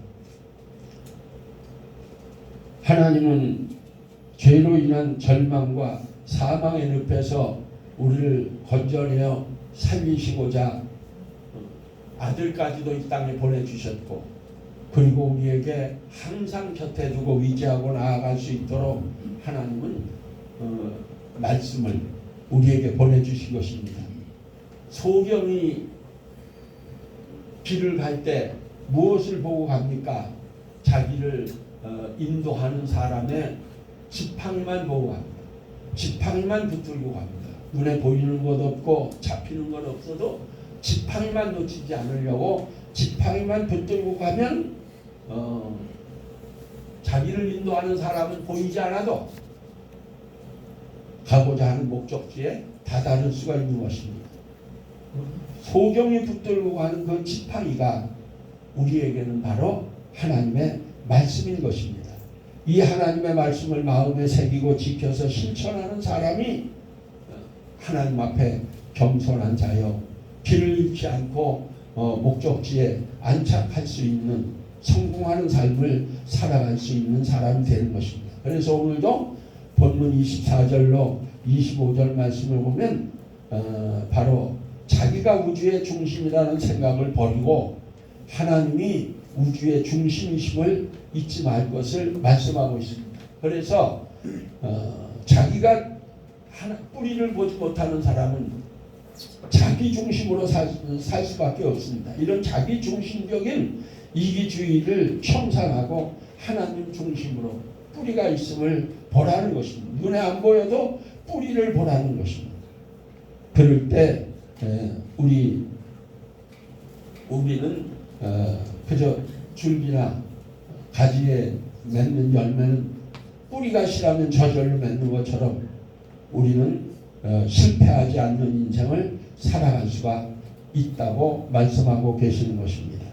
하나님은 죄로 인한 절망과 사망의 늪에서 우리를 건져내어 살리시고자 아들까지도 이 땅에 보내주셨고 그리고 우리에게 항상 곁에 두고 위지하고 나아갈 수 있도록 하나님은 말씀을 우리에게 보내주신 것입니다. 소경이 길을 갈 때 무엇을 보고 갑니까? 자기를 인도하는 사람의 지팡이만 보고 갑니다. 지팡이만 붙들고 갑니다. 눈에 보이는 것 없고 잡히는 것 없어도 지팡이만 놓치지 않으려고 지팡이만 붙들고 가면 자기를 인도하는 사람은 보이지 않아도 가고자 하는 목적지에 다다를 수가 있는 것입니다. 소경이 붙들고 가는 그 지팡이가 우리에게는 바로 하나님의 말씀인 것입니다. 이 하나님의 말씀을 마음에 새기고 지켜서 실천하는 사람이 하나님 앞에 겸손한 자여 길을 잃지 않고 목적지에 안착할 수 있는 성공하는 삶을 살아갈 수 있는 사람이 되는 것입니다. 그래서 오늘도 본문 24절로 25절 말씀을 보면 바로 자기가 우주의 중심이라는 생각을 버리고 하나님이 우주의 중심이심을 잊지 말 것을 말씀하고 있습니다. 그래서 자기가 뿌리를 보지 못하는 사람은 자기 중심으로 살 수밖에 없습니다. 이런 자기 중심적인 이기주의를 청산하고 하나님 중심으로 뿌리가 있음을 보라는 것입니다. 눈에 안 보여도 뿌리를 보라는 것입니다. 그럴 때 우리는 그저 줄기나 가지에 맺는 열매는 뿌리가 실하면 저절로 맺는 것처럼 우리는 실패하지 않는 인생을 살아갈 수가 있다고 말씀하고 계시는 것입니다.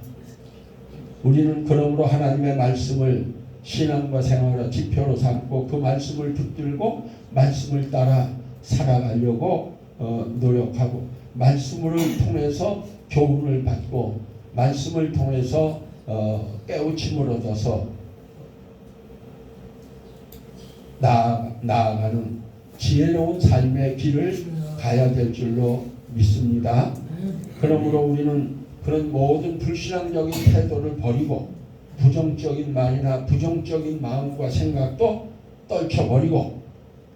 우리는 그러므로 하나님의 말씀을 신앙과 생활의 지표로 삼고 그 말씀을 붙들고 말씀을 따라 살아가려고 노력하고 말씀을 통해서 교훈을 받고 말씀을 통해서 깨우침을 얻어서 나아가는 지혜로운 삶의 길을 가야 될 줄로 믿습니다. 그러므로 우리는 그런 모든 불신앙적인 태도를 버리고 부정적인 말이나 부정적인 마음과 생각도 떨쳐버리고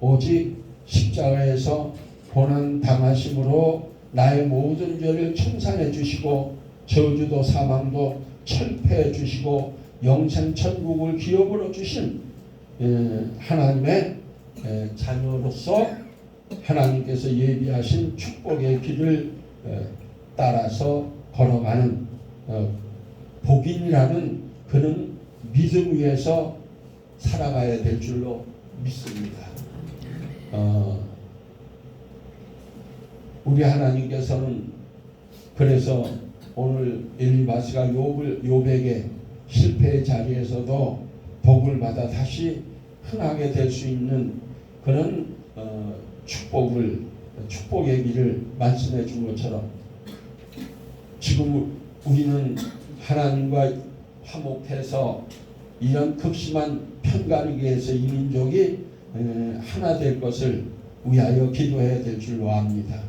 오직 십자가에서 고난 당하심으로 나의 모든 죄를 청산해 주시고 저주도 사망도 철폐해 주시고 영생 천국을 기업으로 주신 하나님의 자녀로서 하나님께서 예비하신 축복의 길을 따라서 걸어가는 복인이라는 그는 믿음 위에서 살아가야 될 줄로 믿습니다. 우리 하나님께서는 그래서 오늘 엘리바스가 욥에게 실패의 자리에서도 복을 받아 다시 흥하게 될 수 있는 그런 축복의 길을 말씀해 준 것처럼 지금 우리는 하나님과 화목해서 이런 극심한 편가르기에서 이 민족이 하나 될 것을 위하여 기도해야 될 줄로 압니다.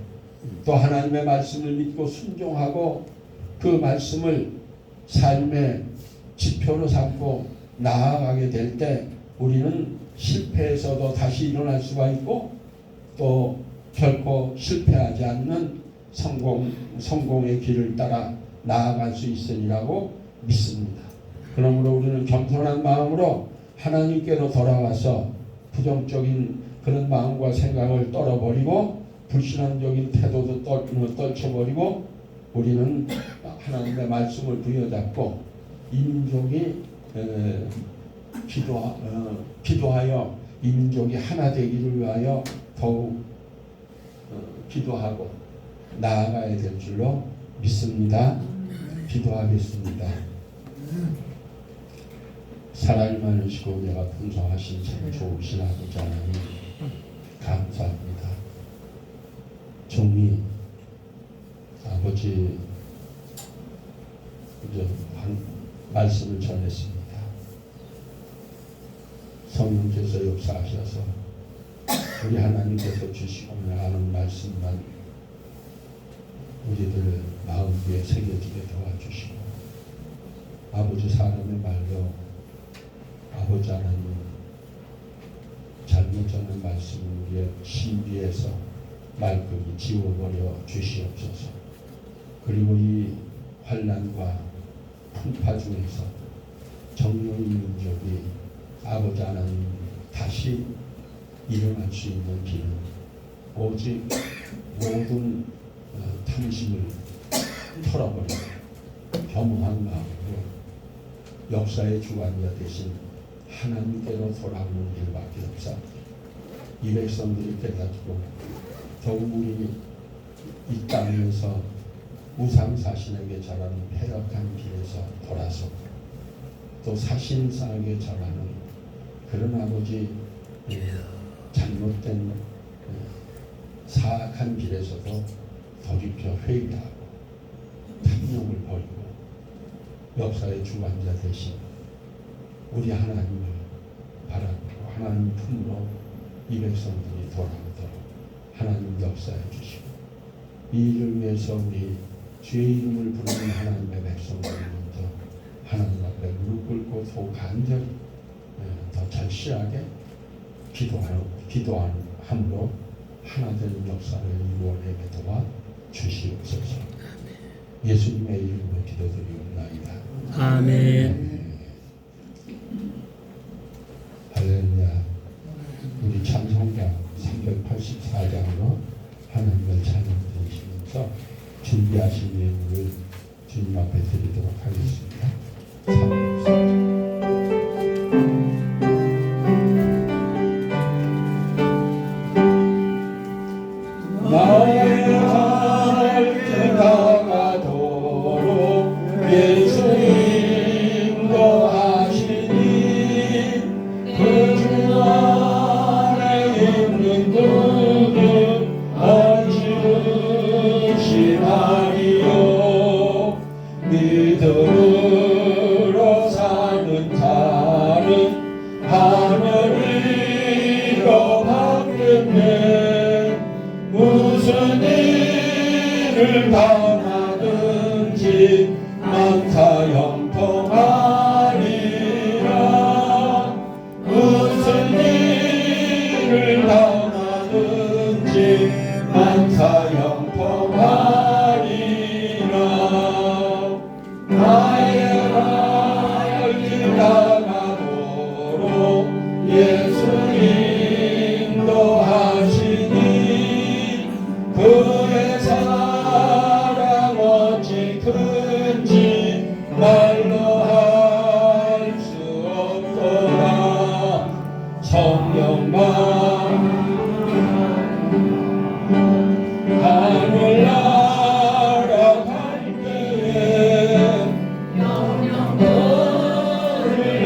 또 하나님의 말씀을 믿고 순종하고 그 말씀을 삶의 지표로 삼고 나아가게 될 때 우리는 실패에서도 다시 일어날 수가 있고 또 결코 실패하지 않는 성공의 길을 따라 나아갈 수 있으리라고 믿습니다. 그러므로 우리는 겸손한 마음으로 하나님께로 돌아와서 부정적인 그런 마음과 생각을 떨어버리고 불신앙적인 태도도 떨쳐버리고 우리는 하나님의 말씀을 부여잡고 이 민족이 기도하여 이 민족이 하나 되기를 위하여 더욱 기도하고 나아가야 될 줄로 믿습니다. 기도하겠습니다. 사랑이 많으시고 내가 풍성하신 참 좋으신 아버지 하나님 감사합니다. 종이 아버지 이제 말씀을 전했습니다. 성령께서 역사하셔서 우리 하나님께서 주시고자 하는 말씀만 우리들 마음 위에 새겨지게 도와주시고 아버지 사람의 말로 아버지 하나님 잘못 전한 말씀을 우리의 신비에서 말끔히 지워버려 주시옵소서. 그리고 이 환난과 풍파 중에서 정령의 민족이 아버지 하나님 다시 일어날 수 있는 길은 오직 모든 탐심을 털어버리고 겸허한 마음으로 역사의 주관자 되신 하나님께로 돌아오는 길밖에 없사. 이 백성들이 깨닫고 더욱 우리 이 땅에서 우상사신에게 절하는 패역한 길에서 돌아서 또 사신상에게 절하는 그런 아버지 잘못된 사악한 길에서도 돌이켜 회개하고 탐욕을 버리고 역사의 주관자 되신 우리 하나님을 바라보고 하나님 품으로 이 백성들이 돌아오도록 하나님 역사해 주시고 이 일을 위해서 우리 주의 이름을 부르는 하나님의 백성들부터 하나님 앞에 무릎 꿇고 더 간절히 더 절실하게 기도함으로 하나된 역사를 이루어내게 도와 주시옵소서. 예수님의 이름으로 기도드리옵나이다. 아멘. 할렐루야. 우리 찬송가 384장으로 하나님을 찬양 드리시면서 준비하신 예물을 주님 앞에 드리도록 하겠습니다. 나의 갈 다가도록 예수 인도하시니 그 주 안에 있는 그는 안심하리요. 믿음으로 사는 자는 하늘이로 받겠네. 무슨 일을 당하든지 만사 형통하리라. 무슨 일을 당하든지 만사 형통하리라. 나의 갈 다가도록 예수 인도하시니 그의 사랑 어찌 큰지 말로 할 수 없도다. 성령만 하늘 날아갈 때에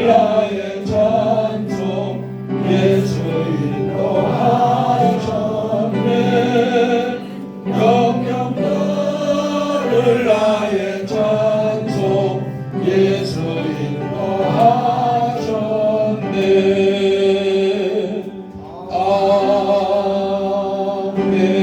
나의 찬송 예수 인도하셨네. 영영들을 나의 찬송 예수 인도하셨네. 아멘.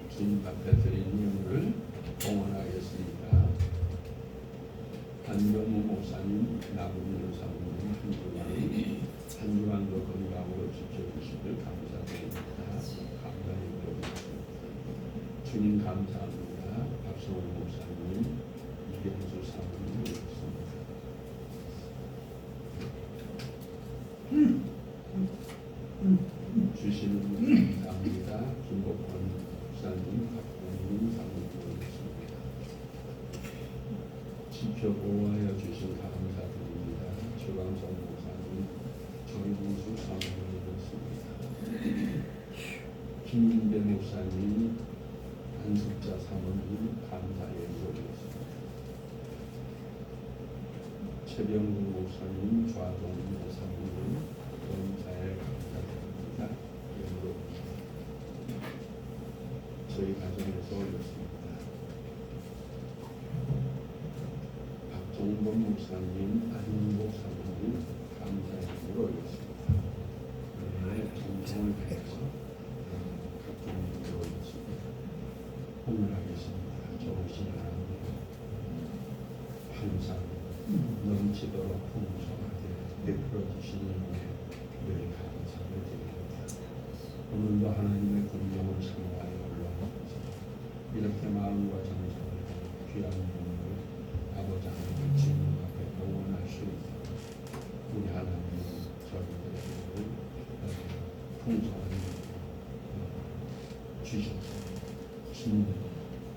주님 앞에 드린 예물을 봉헌하겠습니다. 한정우 목사님, 나무민 사모님 한 주간도 건강으로 지켜주시길 감사드립니다. 감사히 드리겠습니다. 주님 감사합니다. 박성호 목사님, 이경수 사모님 주시는 분 감사합니다. 김복권 목사님, 박봉민 사모님 지켜보호하여 주신 감사드립니다. 조광성 목사님, 정인수 사모님이었습니다. 김민배 목사님, 안숙자 사모님 감사의 기도였습니다. 최병국 목사님, 좌동민 사모님 감사의 감사드립니다. 저희 가정에서 올렸습니다. 박종범 목사님, 안윤복 사모님 감사의 기도를 올렸습니다. 오늘 정성을 다해서 각종 기도를 올렸습니다. 오늘하겠습니다. 좋으신 하나님, 항상 넘치도록 풍성하게 베풀어 주시는 은혜 늘 감사를 드립니다. 오늘도 하나님의 공경을 사모하여 올라옵니다. 이렇게 마음과 정성을 귀한 분을 아버지 하나님 주님 앞에 영원할 수 있도록 우리 하나님 저희들에게 풍성한 주셔서 주님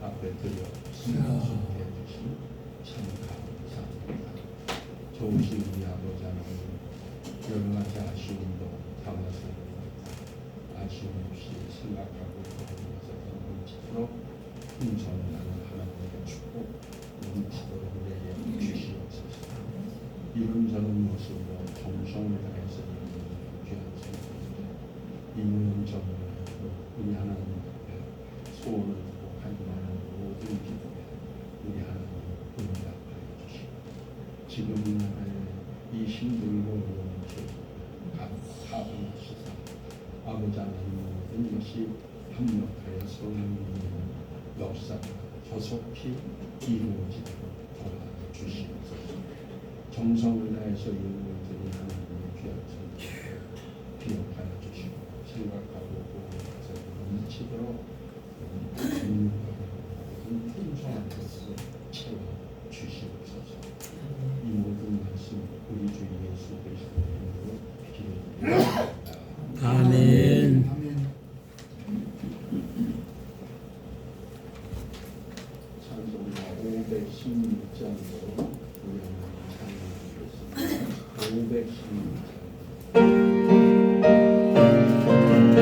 앞에 드려 순수하게 해주신 참 감사합니다. 좋으신 우리 아버지 하나님 여러 가지 아쉬움도 담아서 아쉬움 없이 생각하고 도와주셔서 너무 있도록 풍성한 하나님의 축복 넘치도록 내게 주시옵소서. 이런저런 모습으로 정성을 다해서 귀한 성도들 있는 점을 우리 하나님 앞에 소원을 두고 간구하는 모든 기도에 우리 하나님 응답하여 주시고 지금 이 나라에 이 힘들고 어려운 가분하시사 아버지 하나님 모든 것이 합력하여 성령님의 역사가 조속히 이루어지도록 도와주시옵소서. 정성을 다해서 이루어지는 하나님의 귀한 성도를 기억하여 주시고 생각하고 보호해서 넘치도록 모든 풍성한 것으로 채워 주시옵소서. 이 모든 말씀 우리 주 예수 그리스도의 이름으로 기도드립니다. 아멘. 찬송가 516장으로 우리 하나님 찬양하겠습니다. 516장.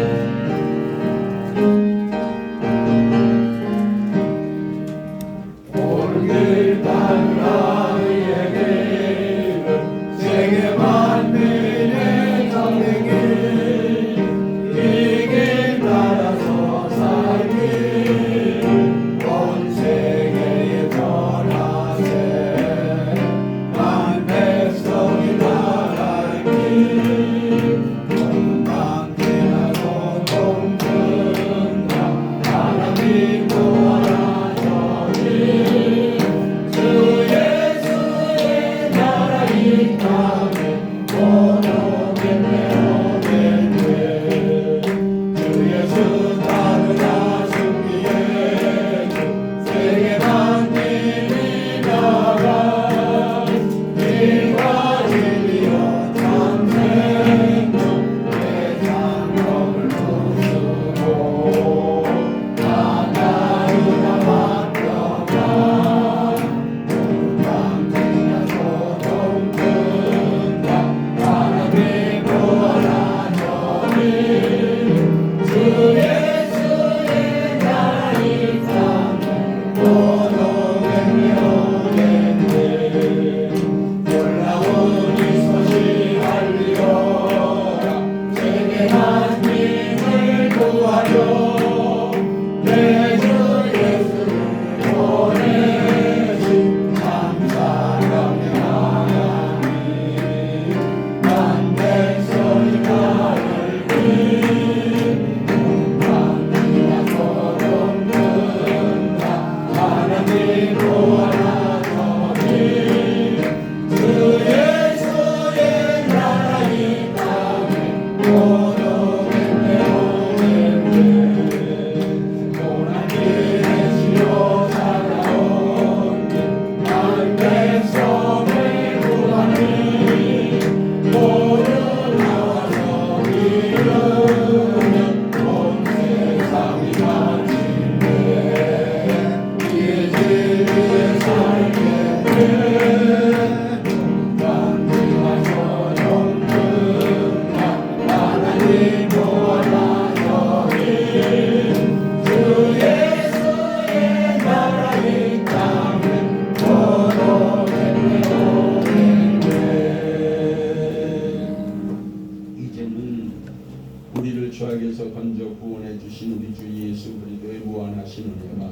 오늘 따라 의의 길은 세계 만민의 정의 길 따라서 살길 온 세계에 전하세 만 백성이 나갈 길 온당 지나고 동천다 하나님 구하라 저리 주 예수의 나라 이 땅에 모독했네 오겠네 주 예수 따르라 승리의 주 세계 만민이 나가 길과 진리와 참 생명 내 장벽을 부수고 하나님과 맡겨가 동방이나 소동 든다 하나님 구하라 저리 주 예수의 나라 이 땅에 모독했네 오겠네 놀라운 이 소식 알리어라 세계 만민을 구하려 내 주 예수를 보내신 참 사랑의 하나님 만 백성이 나를 길 동방이나 소동 든다 하나님 구하라 저리 주 예수의 나라 이 땅에 모독했네 오겠네 고난 길에 치료 찾아온 만 백성을 구하니 모두 나와서 이르면 온 세상이 마침내 이 진리에 살겠네 동방이나 소동 든다 하나님 구하라 저리 주 예수의 나라 이 땅에 모독했네 오겠네 이제는 우리를 죄악에서 건져 구원해 주신 우리 주 예수 그리스도의 무한하신 은혜와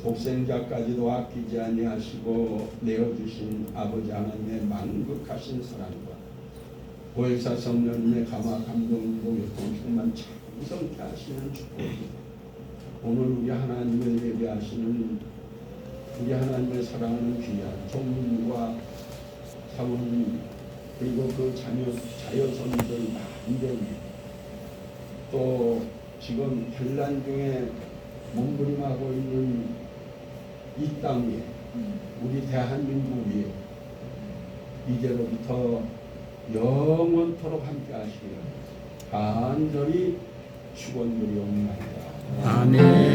독생자까지도 아끼지 아니하시고 내어주신 아버지 하나님의 만극하신 사랑과 보혜사 성령님의 감화 감동으로 요통 충만 참성케 하시는 축복이 오늘 우리 하나님을 예배하시는 우리 하나님을 사랑하는 귀한 종민과 사모님 그리고 그 자녀손들 많은 또 지금 환난 중에 몸부림하고 있는 이 땅에 우리 대한민국 위에 이제로부터 영원토록 함께 하시기를 간절히 축원드리옵나이다. 아멘.